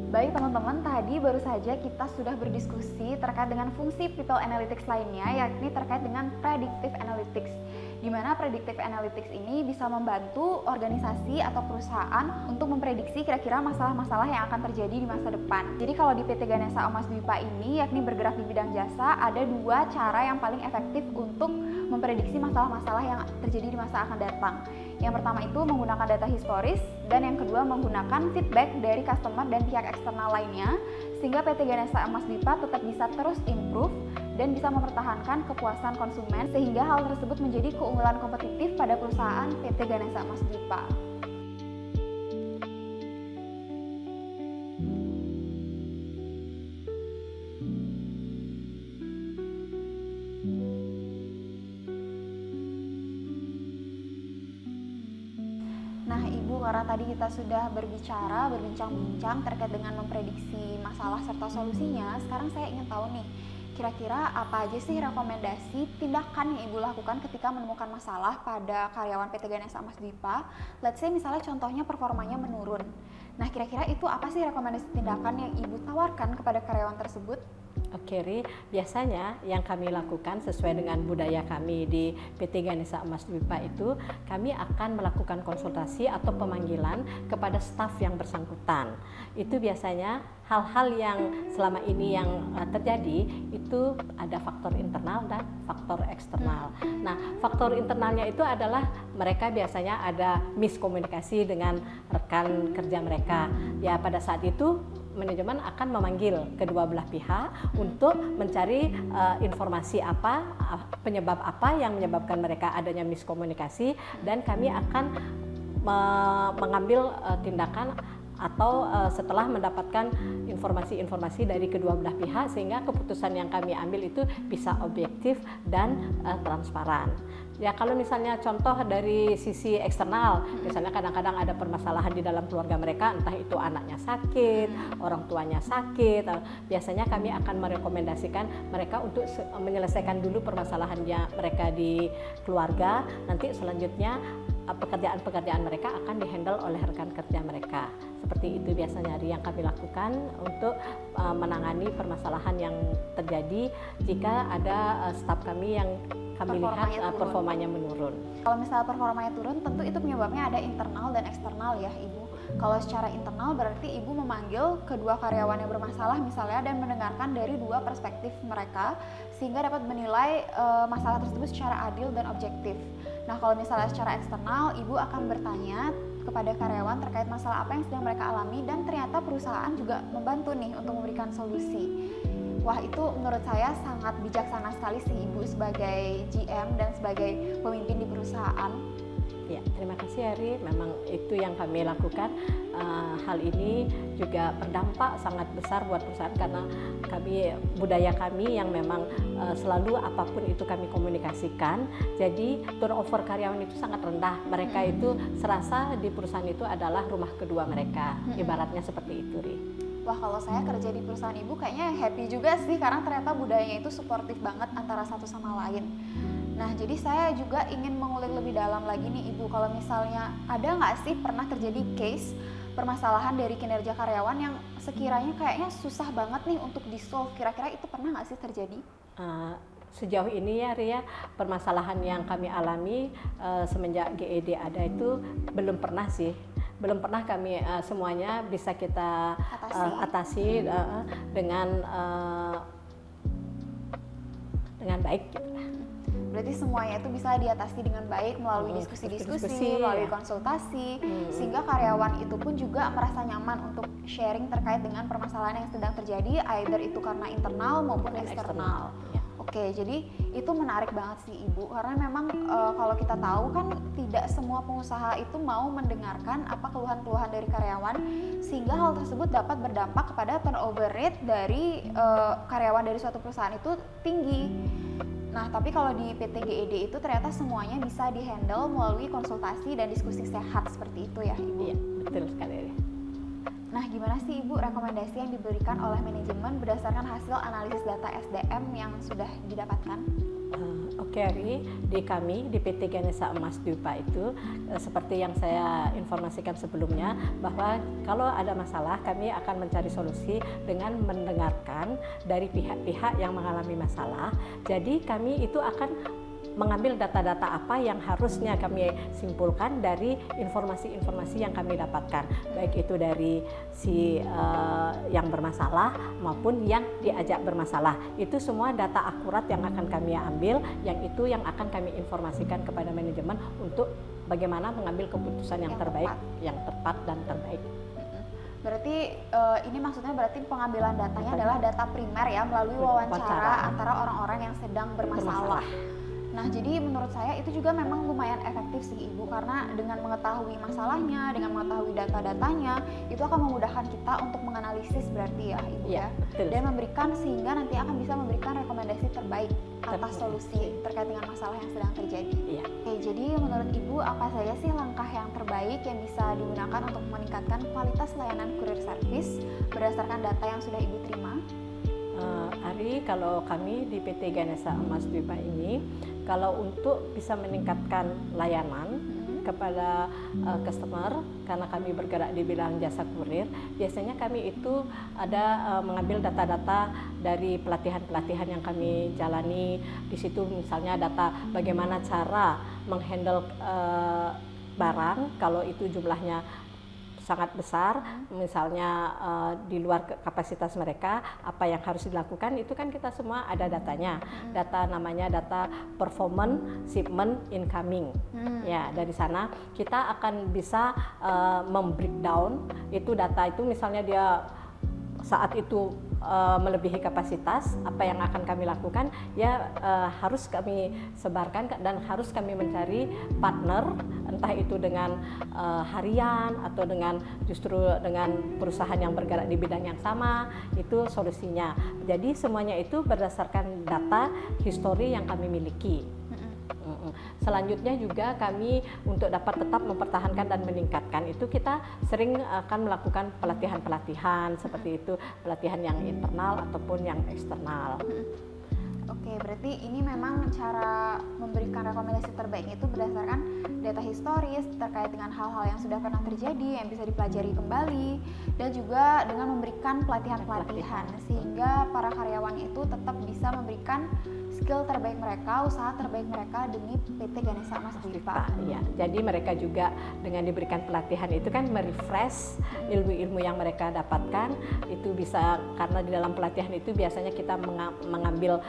Baik teman-teman, tadi baru saja kita sudah berdiskusi terkait dengan fungsi People Analytics lainnya, yakni terkait dengan Predictive Analytics. di mana predictive analytics ini bisa membantu organisasi atau perusahaan untuk memprediksi kira-kira masalah-masalah yang akan terjadi di masa depan. Jadi kalau di PT Ganesha Emas Dwipa ini, yakni bergerak di bidang jasa, ada dua cara yang paling efektif untuk memprediksi masalah-masalah yang terjadi di masa akan datang. Yang pertama itu menggunakan data historis, dan yang kedua menggunakan feedback dari customer dan pihak eksternal lainnya, sehingga PT Ganesha Emas Dwipa tetap bisa terus improve dan bisa mempertahankan kepuasan konsumen, sehingga hal tersebut menjadi keunggulan kompetitif pada perusahaan PT Ganesha Emas Dwipa. Nah Ibu, karena tadi kita sudah berbincang-bincang terkait dengan memprediksi masalah serta solusinya, sekarang saya ingin tahu nih, kira-kira apa aja sih rekomendasi tindakan yang Ibu lakukan ketika menemukan masalah pada karyawan PT Ganesha Emas Dwipa? Let's say misalnya contohnya performanya menurun. Nah kira-kira itu apa sih rekomendasi tindakan yang Ibu tawarkan kepada karyawan tersebut? Oke, Ri, biasanya yang kami lakukan sesuai dengan budaya kami di PT Ganesha Emas Dwipa itu, kami akan melakukan konsultasi atau pemanggilan kepada staf yang bersangkutan. Itu biasanya hal-hal yang selama ini yang terjadi itu ada faktor internal dan faktor eksternal. Nah, faktor internalnya itu adalah mereka biasanya ada miskomunikasi dengan rekan kerja mereka. Ya, pada saat itu manajemen akan memanggil kedua belah pihak untuk mencari informasi apa, penyebab apa yang menyebabkan mereka adanya miskomunikasi, dan kami akan mengambil tindakan atau setelah mendapatkan informasi-informasi dari kedua belah pihak, sehingga keputusan yang kami ambil itu bisa objektif dan transparan. Ya, kalau misalnya contoh dari sisi eksternal, misalnya kadang-kadang ada permasalahan di dalam keluarga mereka, entah itu anaknya sakit, orang tuanya sakit, biasanya kami akan merekomendasikan mereka untuk menyelesaikan dulu permasalahannya mereka di keluarga, nanti selanjutnya pekerjaan-pekerjaan mereka akan dihandle oleh rekan kerja mereka. Seperti itu biasanya yang kami lakukan untuk menangani permasalahan yang terjadi jika ada staf kami yang kami lihat performanya menurun. Kalau misalnya performanya turun, tentu itu penyebabnya ada internal dan eksternal ya Ibu. Kalau secara internal berarti Ibu memanggil kedua karyawan yang bermasalah misalnya dan mendengarkan dari dua perspektif mereka, sehingga dapat menilai masalah tersebut secara adil dan objektif. Nah kalau misalnya secara eksternal, Ibu akan bertanya kepada karyawan terkait masalah apa yang sedang mereka alami, dan ternyata perusahaan juga membantu nih untuk memberikan solusi. Wah, itu menurut saya sangat bijaksana sekali sih Ibu sebagai GM dan sebagai pemimpin di perusahaan. Ya, terima kasih Ari. Memang itu yang kami lakukan. Hal ini juga berdampak sangat besar buat perusahaan karena budaya kami yang memang selalu apapun itu kami komunikasikan. Jadi turnover karyawan itu sangat rendah. Mereka itu serasa di perusahaan itu adalah rumah kedua mereka. Ibaratnya seperti itu, Ri. Wah, kalau saya kerja di perusahaan Ibu kayaknya happy juga sih, karena ternyata budayanya itu suportif banget antara satu sama lain. Nah, jadi saya juga ingin mengulik lebih dalam lagi nih Ibu, kalau misalnya ada nggak sih pernah terjadi case permasalahan dari kinerja karyawan yang sekiranya kayaknya susah banget nih untuk di-solve, kira-kira itu pernah nggak sih terjadi? Sejauh ini ya Ria, permasalahan yang kami alami semenjak GED ada itu belum pernah sih. Belum pernah kami semuanya bisa kita atasi dengan baik. Berarti semuanya itu bisa diatasi dengan baik melalui diskusi-diskusi, melalui konsultasi, sehingga karyawan itu pun juga merasa nyaman untuk sharing terkait dengan permasalahan yang sedang terjadi, either itu karena internal maupun eksternal. Ya. Oke, jadi itu menarik banget sih Ibu, karena memang kalau kita tahu kan tidak semua pengusaha itu mau mendengarkan apa keluhan-keluhan dari karyawan, sehingga hal tersebut dapat berdampak kepada turnover rate dari karyawan dari suatu perusahaan itu tinggi. Nah, tapi kalau di PT GED itu ternyata semuanya bisa dihandle melalui konsultasi dan diskusi sehat seperti itu ya Ibu? Iya, betul sekali. Nah, gimana sih Ibu rekomendasi yang diberikan oleh manajemen berdasarkan hasil analisis data SDM yang sudah didapatkan? Oke, Ari, di kami di PT Ganesha Emas Dwipa itu seperti yang saya informasikan sebelumnya, bahwa kalau ada masalah kami akan mencari solusi dengan mendengarkan dari pihak-pihak yang mengalami masalah. Jadi kami itu akan mengambil data-data apa yang harusnya kami simpulkan dari informasi-informasi yang kami dapatkan, baik itu dari si yang bermasalah maupun yang diajak bermasalah. Itu semua data akurat yang akan kami ambil, yang itu yang akan kami informasikan kepada manajemen untuk bagaimana mengambil keputusan yang terbaik, yang tepat dan terbaik. Berarti ini maksudnya berarti pengambilan datanya adalah data primer ya, melalui wawancara antara orang-orang yang sedang bermasalah. Nah, jadi menurut saya itu juga memang lumayan efektif sih Ibu, karena dengan mengetahui masalahnya, dengan mengetahui data-datanya, itu akan memudahkan kita untuk menganalisis berarti ya Ibu ya. Dan memberikan, sehingga nanti akan bisa memberikan rekomendasi terbaik atas solusi terkait dengan masalah yang sedang terjadi. Oke, jadi menurut Ibu apa saja sih langkah yang terbaik yang bisa digunakan untuk meningkatkan kualitas layanan courier service berdasarkan data yang sudah Ibu terima? Ari, kalau kami di PT Ganesha Emas Dwipa ini, kalau untuk bisa meningkatkan layanan kepada customer, karena kami bergerak di bidang jasa kurir, biasanya kami itu ada mengambil data-data dari pelatihan-pelatihan yang kami jalani. Di situ misalnya data bagaimana cara menghandle barang kalau itu jumlahnya sangat besar, misalnya di luar kapasitas mereka, apa yang harus dilakukan, itu kan kita semua ada datanya. Data namanya data performance, shipment, incoming. Ya, dari sana kita akan bisa membreakdown itu data itu, misalnya dia saat itu melebihi kapasitas, apa yang akan kami lakukan ya, harus kami sebarkan dan harus kami mencari partner, entah itu dengan harian atau dengan justru dengan perusahaan yang bergerak di bidang yang sama, itu solusinya. Jadi semuanya itu berdasarkan data histori yang kami miliki. Selanjutnya juga kami untuk dapat tetap mempertahankan dan meningkatkan itu, kita sering akan melakukan pelatihan-pelatihan seperti itu, pelatihan yang internal ataupun yang eksternal. Oke, berarti ini memang cara memberikan rekomendasi terbaik itu berdasarkan data historis terkait dengan hal-hal yang sudah pernah terjadi yang bisa dipelajari kembali, dan juga dengan memberikan pelatihan-pelatihan sehingga para karyawan itu tetap bisa memberikan skill terbaik mereka, usaha terbaik mereka demi PT Ganesha Emas Dwipa. Ya, jadi mereka juga dengan diberikan pelatihan itu kan merefresh ilmu-ilmu yang mereka dapatkan. Itu bisa karena di dalam pelatihan itu biasanya kita mengambil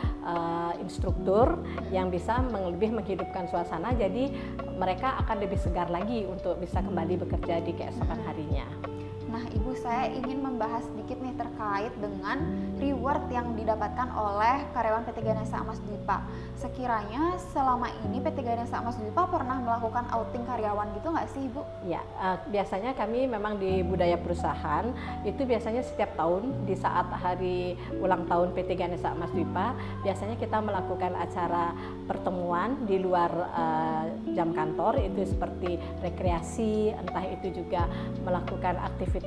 instruktur yang bisa lebih menghidupkan suasana, jadi mereka akan lebih segar lagi untuk bisa kembali bekerja di keesokan harinya. Nah, Ibu, saya ingin membahas sedikit nih terkait dengan reward yang didapatkan oleh karyawan PT Ganesha Emas Dwipa. Sekiranya selama ini PT Ganesha Emas Dwipa pernah melakukan outing karyawan gitu nggak sih, Ibu? Ya, biasanya kami memang di budaya perusahaan itu biasanya setiap tahun di saat hari ulang tahun PT Ganesha Emas Dwipa, biasanya kita melakukan acara pertemuan di luar jam kantor, itu seperti rekreasi, entah itu juga melakukan aktivitas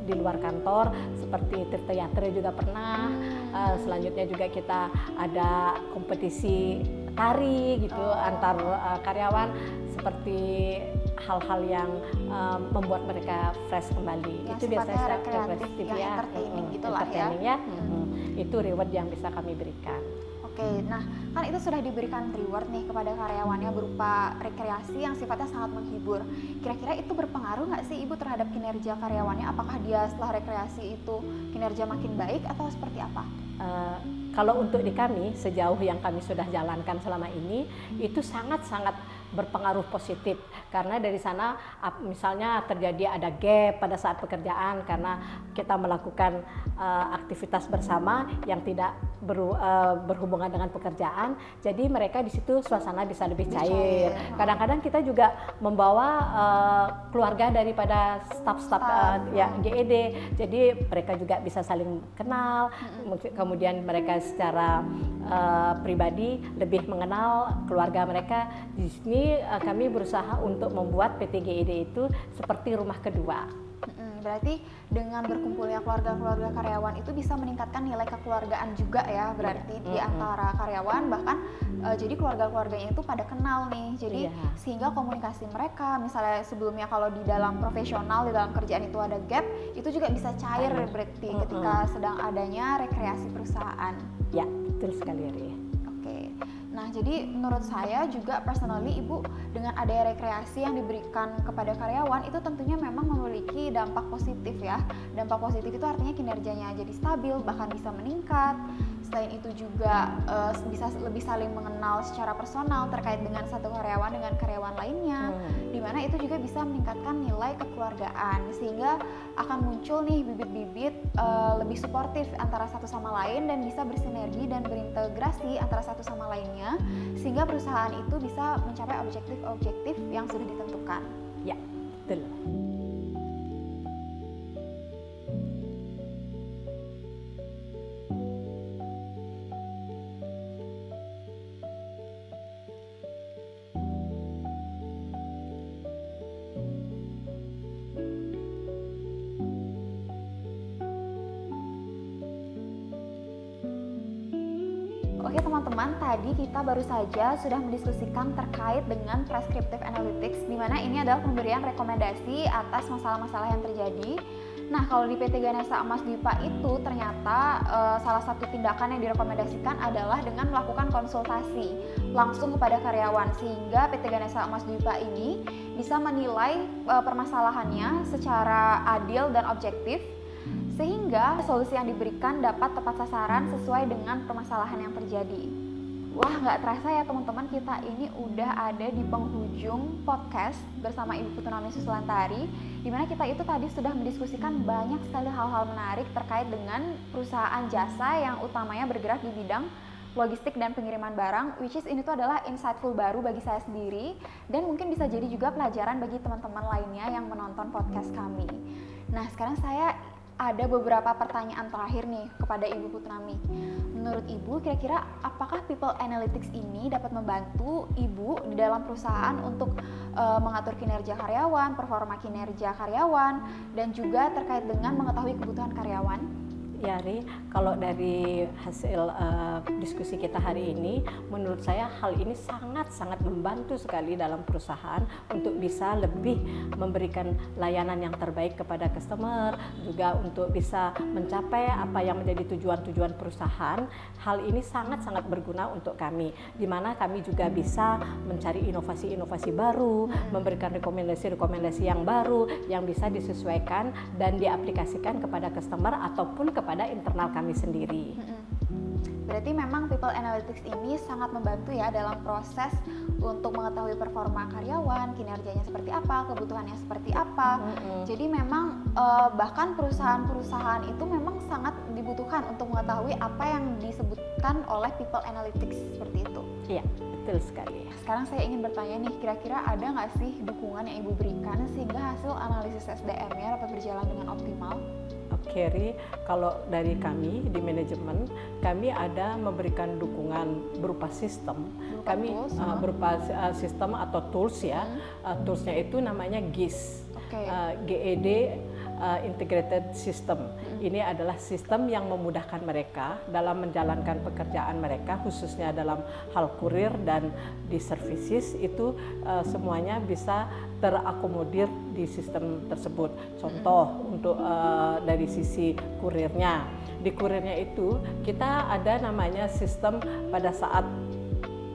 di luar kantor seperti teater juga pernah. Selanjutnya juga kita ada kompetisi tari gitu antar karyawan, seperti hal-hal yang membuat mereka fresh kembali. Ya, itu biasanya rekreatif, yang entertaining gitulah ya. Itu reward yang bisa kami berikan. Oke, nah kan itu sudah diberikan reward nih kepada karyawannya berupa rekreasi yang sifatnya sangat menghibur. Kira-kira itu berpengaruh nggak sih Ibu terhadap kinerja karyawannya? Apakah dia setelah rekreasi itu kinerja makin baik atau seperti apa? Kalau untuk di kami, sejauh yang kami sudah jalankan selama ini, itu sangat-sangat berpengaruh positif, karena dari sana misalnya terjadi ada gap pada saat pekerjaan karena kita melakukan aktivitas bersama yang tidak berhubungan dengan pekerjaan, jadi mereka di situ suasana bisa lebih cair. Kadang-kadang kita juga membawa keluarga daripada staf-staf GED, jadi mereka juga bisa saling kenal, kemudian mereka secara pribadi lebih mengenal keluarga mereka. Di sini kami berusaha untuk membuat PT GED itu seperti rumah kedua. Berarti dengan berkumpulnya keluarga-keluarga karyawan itu bisa meningkatkan nilai kekeluargaan juga ya, berarti di antara karyawan, bahkan jadi keluarga-keluarganya itu pada kenal nih, jadi sehingga komunikasi mereka, misalnya sebelumnya kalau di dalam profesional, di dalam kerjaan itu ada gap, itu juga bisa cair berarti ketika sedang adanya rekreasi perusahaan. Ya, betul sekali Ri. Oke, Nah, jadi menurut saya juga personally Ibu dengan adanya rekreasi yang diberikan kepada karyawan itu tentunya memang memiliki dampak positif ya. Dampak positif itu artinya kinerjanya jadi stabil, bahkan bisa meningkat. Selain itu juga bisa lebih saling mengenal secara personal terkait dengan satu karyawan dengan karyawan lainnya, di mana itu juga bisa meningkatkan nilai kekeluargaan sehingga akan muncul nih bibit-bibit lebih suportif antara satu sama lain dan bisa bersinergi dan berintegrasi antara satu sama lainnya sehingga perusahaan itu bisa mencapai objektif-objektif yang sudah ditentukan. Ya, betul. Oke teman-teman, tadi kita baru saja sudah mendiskusikan terkait dengan prescriptive analytics, di mana ini adalah pemberian rekomendasi atas masalah-masalah yang terjadi. Nah, kalau di PT Ganesha Emas Dwipa itu ternyata salah satu tindakan yang direkomendasikan adalah dengan melakukan konsultasi langsung kepada karyawan, sehingga PT Ganesha Emas Dwipa ini bisa menilai permasalahannya secara adil dan objektif, sehingga solusi yang diberikan dapat tepat sasaran sesuai dengan permasalahan yang terjadi. Wah, nggak terasa ya teman-teman, kita ini udah ada di penghujung podcast bersama Ibu Putu Nami Susulantari, di mana kita itu tadi sudah mendiskusikan banyak sekali hal-hal menarik terkait dengan perusahaan jasa yang utamanya bergerak di bidang logistik dan pengiriman barang, which is ini tuh adalah insightful baru bagi saya sendiri dan mungkin bisa jadi juga pelajaran bagi teman-teman lainnya yang menonton podcast kami. Nah, sekarang saya ada beberapa pertanyaan terakhir nih kepada Ibu Putnami. Menurut Ibu, kira-kira apakah people analytics ini dapat membantu Ibu di dalam perusahaan untuk mengatur kinerja karyawan, performa kinerja karyawan, dan juga terkait dengan mengetahui kebutuhan karyawan? Ya, Ri, kalau dari hasil diskusi kita hari ini, menurut saya hal ini sangat-sangat membantu sekali dalam perusahaan untuk bisa lebih memberikan layanan yang terbaik kepada customer, juga untuk bisa mencapai apa yang menjadi tujuan-tujuan perusahaan. Hal ini sangat-sangat berguna untuk kami, di mana kami juga bisa mencari inovasi-inovasi baru, memberikan rekomendasi-rekomendasi yang baru yang bisa disesuaikan dan diaplikasikan kepada customer ataupun kepada internal kami sendiri. Berarti memang people analytics ini sangat membantu ya dalam proses untuk mengetahui performa karyawan, kinerjanya seperti apa, kebutuhannya seperti apa. Jadi memang bahkan perusahaan-perusahaan itu memang sangat dibutuhkan untuk mengetahui apa yang disebutkan oleh people analytics seperti itu. Iya, betul sekali. Sekarang saya ingin bertanya nih, kira-kira ada nggak sih dukungan yang Ibu berikan sehingga hasil analisis SDM-nya dapat berjalan dengan optimal? Oke, Ri, kalau dari kami di manajemen, kami ada memberikan dukungan berupa sistem. Kami berupa sistem atau tools ya. Toolsnya itu namanya GIS, GED Integrated System. Ini adalah sistem yang memudahkan mereka dalam menjalankan pekerjaan mereka, khususnya dalam hal kurir dan di services itu semuanya bisa terakomodir di sistem tersebut. Contoh untuk dari sisi kurirnya, di kurirnya itu kita ada namanya sistem pada saat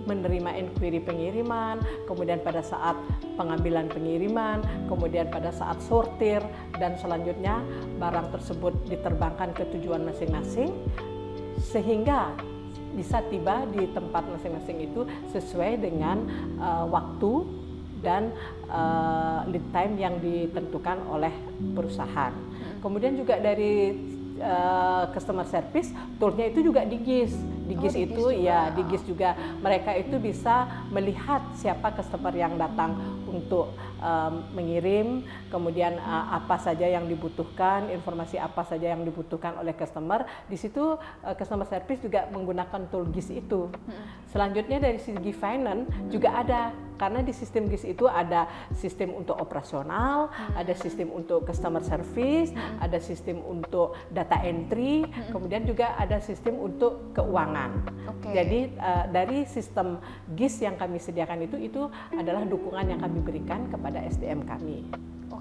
menerima inquiry pengiriman, kemudian pada saat pengambilan pengiriman, kemudian pada saat sortir, dan selanjutnya barang tersebut diterbangkan ke tujuan masing-masing sehingga bisa tiba di tempat masing-masing itu sesuai dengan waktu dan lead time yang ditentukan oleh perusahaan. Kemudian juga dari customer service, toolnya itu juga di GIS. Di GIS itu ya, di GIS juga mereka itu bisa melihat siapa customer yang datang untuk mengirim, kemudian apa saja yang dibutuhkan, informasi apa saja yang dibutuhkan oleh customer. Di situ customer service juga menggunakan tool GIS itu. Selanjutnya dari segi finance juga ada, karena di sistem GIS itu ada sistem untuk operasional, ada sistem untuk customer service, ada sistem untuk data entry, kemudian juga ada sistem untuk keuangan. Jadi dari sistem GIS yang kami sediakan itu adalah dukungan yang kami berikan kepada SDM kami.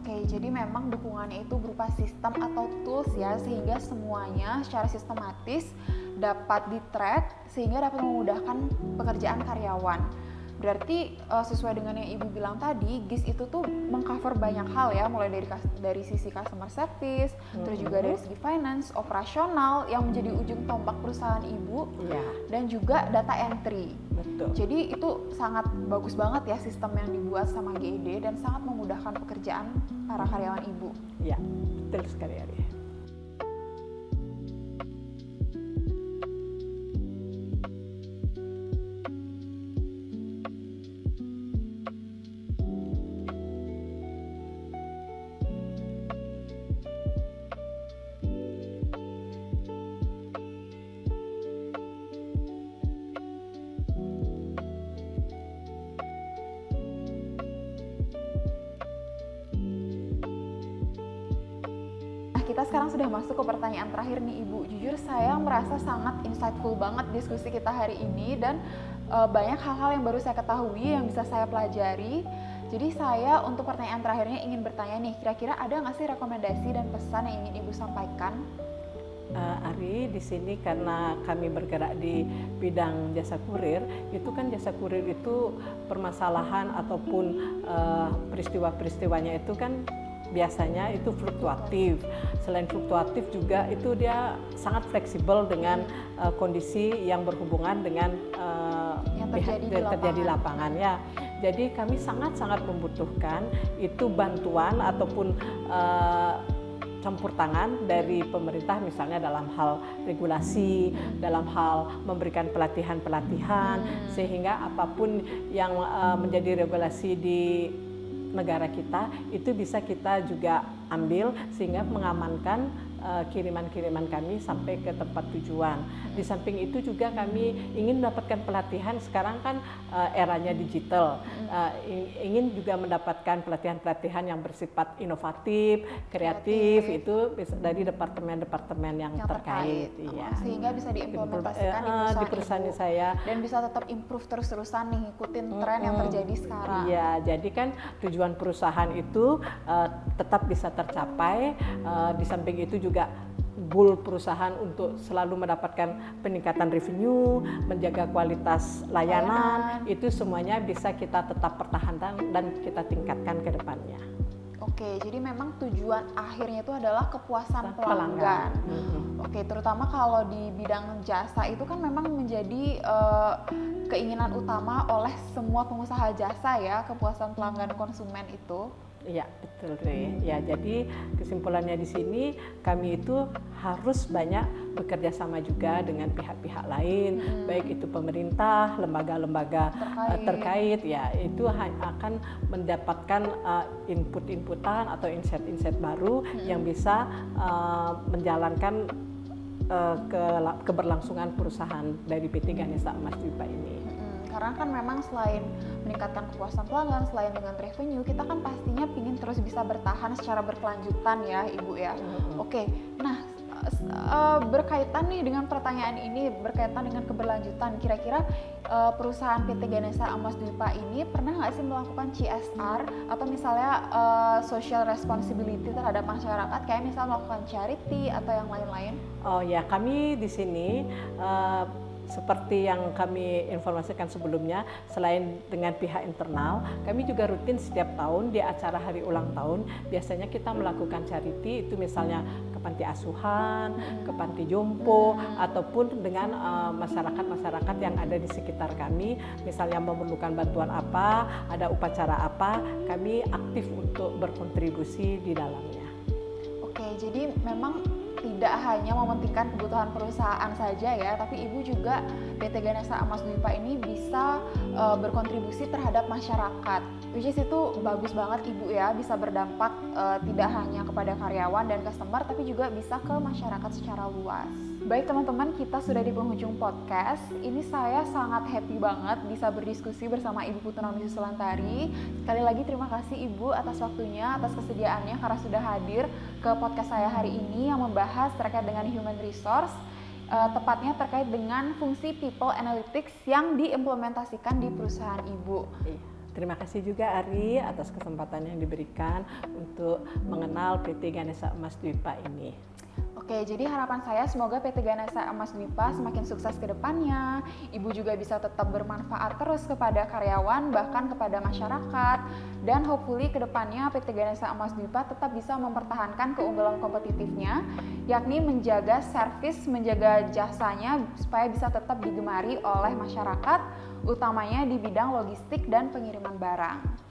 Oke, jadi memang dukungannya itu berupa sistem atau tools ya, sehingga semuanya secara sistematis dapat di-track sehingga dapat memudahkan pekerjaan karyawan. Berarti sesuai dengan yang Ibu bilang tadi, GIS itu tuh mengcover banyak hal ya, mulai dari sisi customer service, terus juga dari segi finance, operasional yang menjadi ujung tombak perusahaan Ibu, dan juga data entry. Betul. Jadi itu sangat bagus banget ya sistem yang dibuat sama GED dan sangat memudahkan pekerjaan para karyawan Ibu. Ya, betul sekali Ari. Kita sekarang sudah masuk ke pertanyaan terakhir nih Ibu. Jujur saya merasa sangat insightful banget diskusi kita hari ini dan banyak hal-hal yang baru saya ketahui yang bisa saya pelajari. Jadi saya untuk pertanyaan terakhirnya ingin bertanya nih, kira-kira ada nggak sih rekomendasi dan pesan yang ingin Ibu sampaikan? Ari, di sini karena kami bergerak di bidang jasa kurir, itu kan jasa kurir itu permasalahan ataupun peristiwa-peristiwanya itu kan biasanya itu fluktuatif. Selain fluktuatif juga itu dia sangat fleksibel dengan kondisi yang berhubungan dengan Yang terjadi di lapangan ya. Jadi kami sangat-sangat membutuhkan itu bantuan ataupun campur tangan dari pemerintah, misalnya dalam hal regulasi, dalam hal memberikan pelatihan-pelatihan, sehingga apapun yang menjadi regulasi di negara kita itu bisa kita juga ambil sehingga mengamankan kiriman-kiriman kami sampai ke tempat tujuan. Di samping itu juga kami ingin mendapatkan pelatihan, sekarang kan eranya digital, ingin juga mendapatkan pelatihan-pelatihan yang bersifat inovatif, kreatif, itu dari departemen-departemen yang terkait. Iya. Sehingga bisa diimplementasikan di perusahaan saya. Dan bisa tetap improve terus-terusan nih, ngikutin tren yang terjadi sekarang. Iya, jadi kan tujuan perusahaan itu tetap bisa tercapai, di samping itu juga goal perusahaan untuk selalu mendapatkan peningkatan revenue, menjaga kualitas layanan, itu semuanya bisa kita tetap pertahankan dan kita tingkatkan ke depannya. Oke, jadi memang tujuan akhirnya itu adalah kepuasan pelanggan. Oke, terutama kalau di bidang jasa itu kan memang menjadi keinginan utama oleh semua pengusaha jasa ya, kepuasan pelanggan konsumen itu. Iya, betul Re. Ya, jadi kesimpulannya di sini kami itu harus banyak bekerja sama juga dengan pihak-pihak lain, baik itu pemerintah, lembaga-lembaga terkait ya, itu akan mendapatkan input-inputan atau insight-insight baru yang bisa menjalankan keberlangsungan perusahaan dari PT Ganesha Emas Dwipa ini. Karena kan memang selain meningkatkan kepuasan pelanggan, selain dengan revenue, kita kan pastinya ingin terus bisa bertahan secara berkelanjutan ya Ibu ya. Oke, nah berkaitan nih dengan pertanyaan ini, berkaitan dengan keberlanjutan, kira-kira perusahaan PT Ganesha Emas Dwipa ini pernah nggak sih melakukan CSR atau misalnya social responsibility terhadap masyarakat, kayak misalnya melakukan charity atau yang lain-lain? Oh ya, kami di sini seperti yang kami informasikan sebelumnya, selain dengan pihak internal, kami juga rutin setiap tahun di acara hari ulang tahun, biasanya kita melakukan charity, itu misalnya ke panti asuhan, ke panti jompo, ataupun dengan masyarakat-masyarakat yang ada di sekitar kami, misalnya memerlukan bantuan apa, ada upacara apa, kami aktif untuk berkontribusi di dalamnya. Oke, jadi memang tidak hanya mementingkan kebutuhan perusahaan saja ya, tapi Ibu juga PT Ganesha Emas Dwipa ini bisa berkontribusi terhadap masyarakat, which is itu bagus banget Ibu ya, bisa berdampak tidak hanya kepada karyawan dan customer, tapi juga bisa ke masyarakat secara luas. Baik teman-teman, kita sudah di penghujung podcast. Ini saya sangat happy banget bisa berdiskusi bersama Ibu Putu-Nami Susulantari. Sekali lagi terima kasih Ibu atas waktunya, atas kesediaannya karena sudah hadir ke podcast saya hari ini yang membahas terkait dengan human resource, tepatnya terkait dengan fungsi people analytics yang diimplementasikan di perusahaan Ibu. Terima kasih juga Ari atas kesempatan yang diberikan untuk mengenal PT Ganesha Emas Dwipa ini. Oke, jadi harapan saya semoga PT Ganesha Emas Dwipa semakin sukses ke depannya. Ibu juga bisa tetap bermanfaat terus kepada karyawan, bahkan kepada masyarakat. Dan hopefully ke depannya PT Ganesha Emas Dwipa tetap bisa mempertahankan keunggulan kompetitifnya, yakni menjaga servis, menjaga jasanya supaya bisa tetap digemari oleh masyarakat, utamanya di bidang logistik dan pengiriman barang.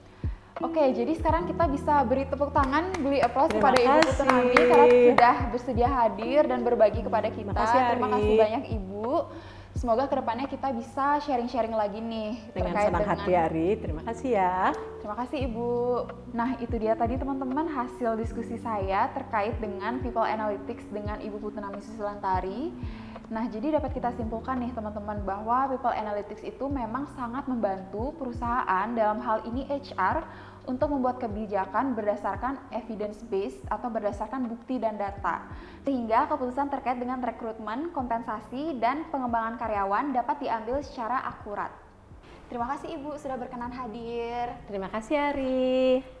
Oke, jadi sekarang kita bisa beri tepuk tangan, beri aplaus kepada Ibu Putu Nami karena sudah bersedia hadir dan berbagi kepada kita. Terima kasih banyak Ibu. Semoga kedepannya kita bisa sharing-sharing lagi nih dengan senang hati Ari. Terima kasih ya. Terima kasih Ibu. Nah, itu dia tadi teman-teman hasil diskusi saya terkait dengan People Analytics dengan Ibu Putu Nami Susilantari. Nah, jadi dapat kita simpulkan nih teman-teman bahwa People Analytics itu memang sangat membantu perusahaan dalam hal ini HR untuk membuat kebijakan berdasarkan evidence based atau berdasarkan bukti dan data. Sehingga keputusan terkait dengan rekrutmen, kompensasi, dan pengembangan karyawan dapat diambil secara akurat. Terima kasih Ibu sudah berkenan hadir. Terima kasih Ari.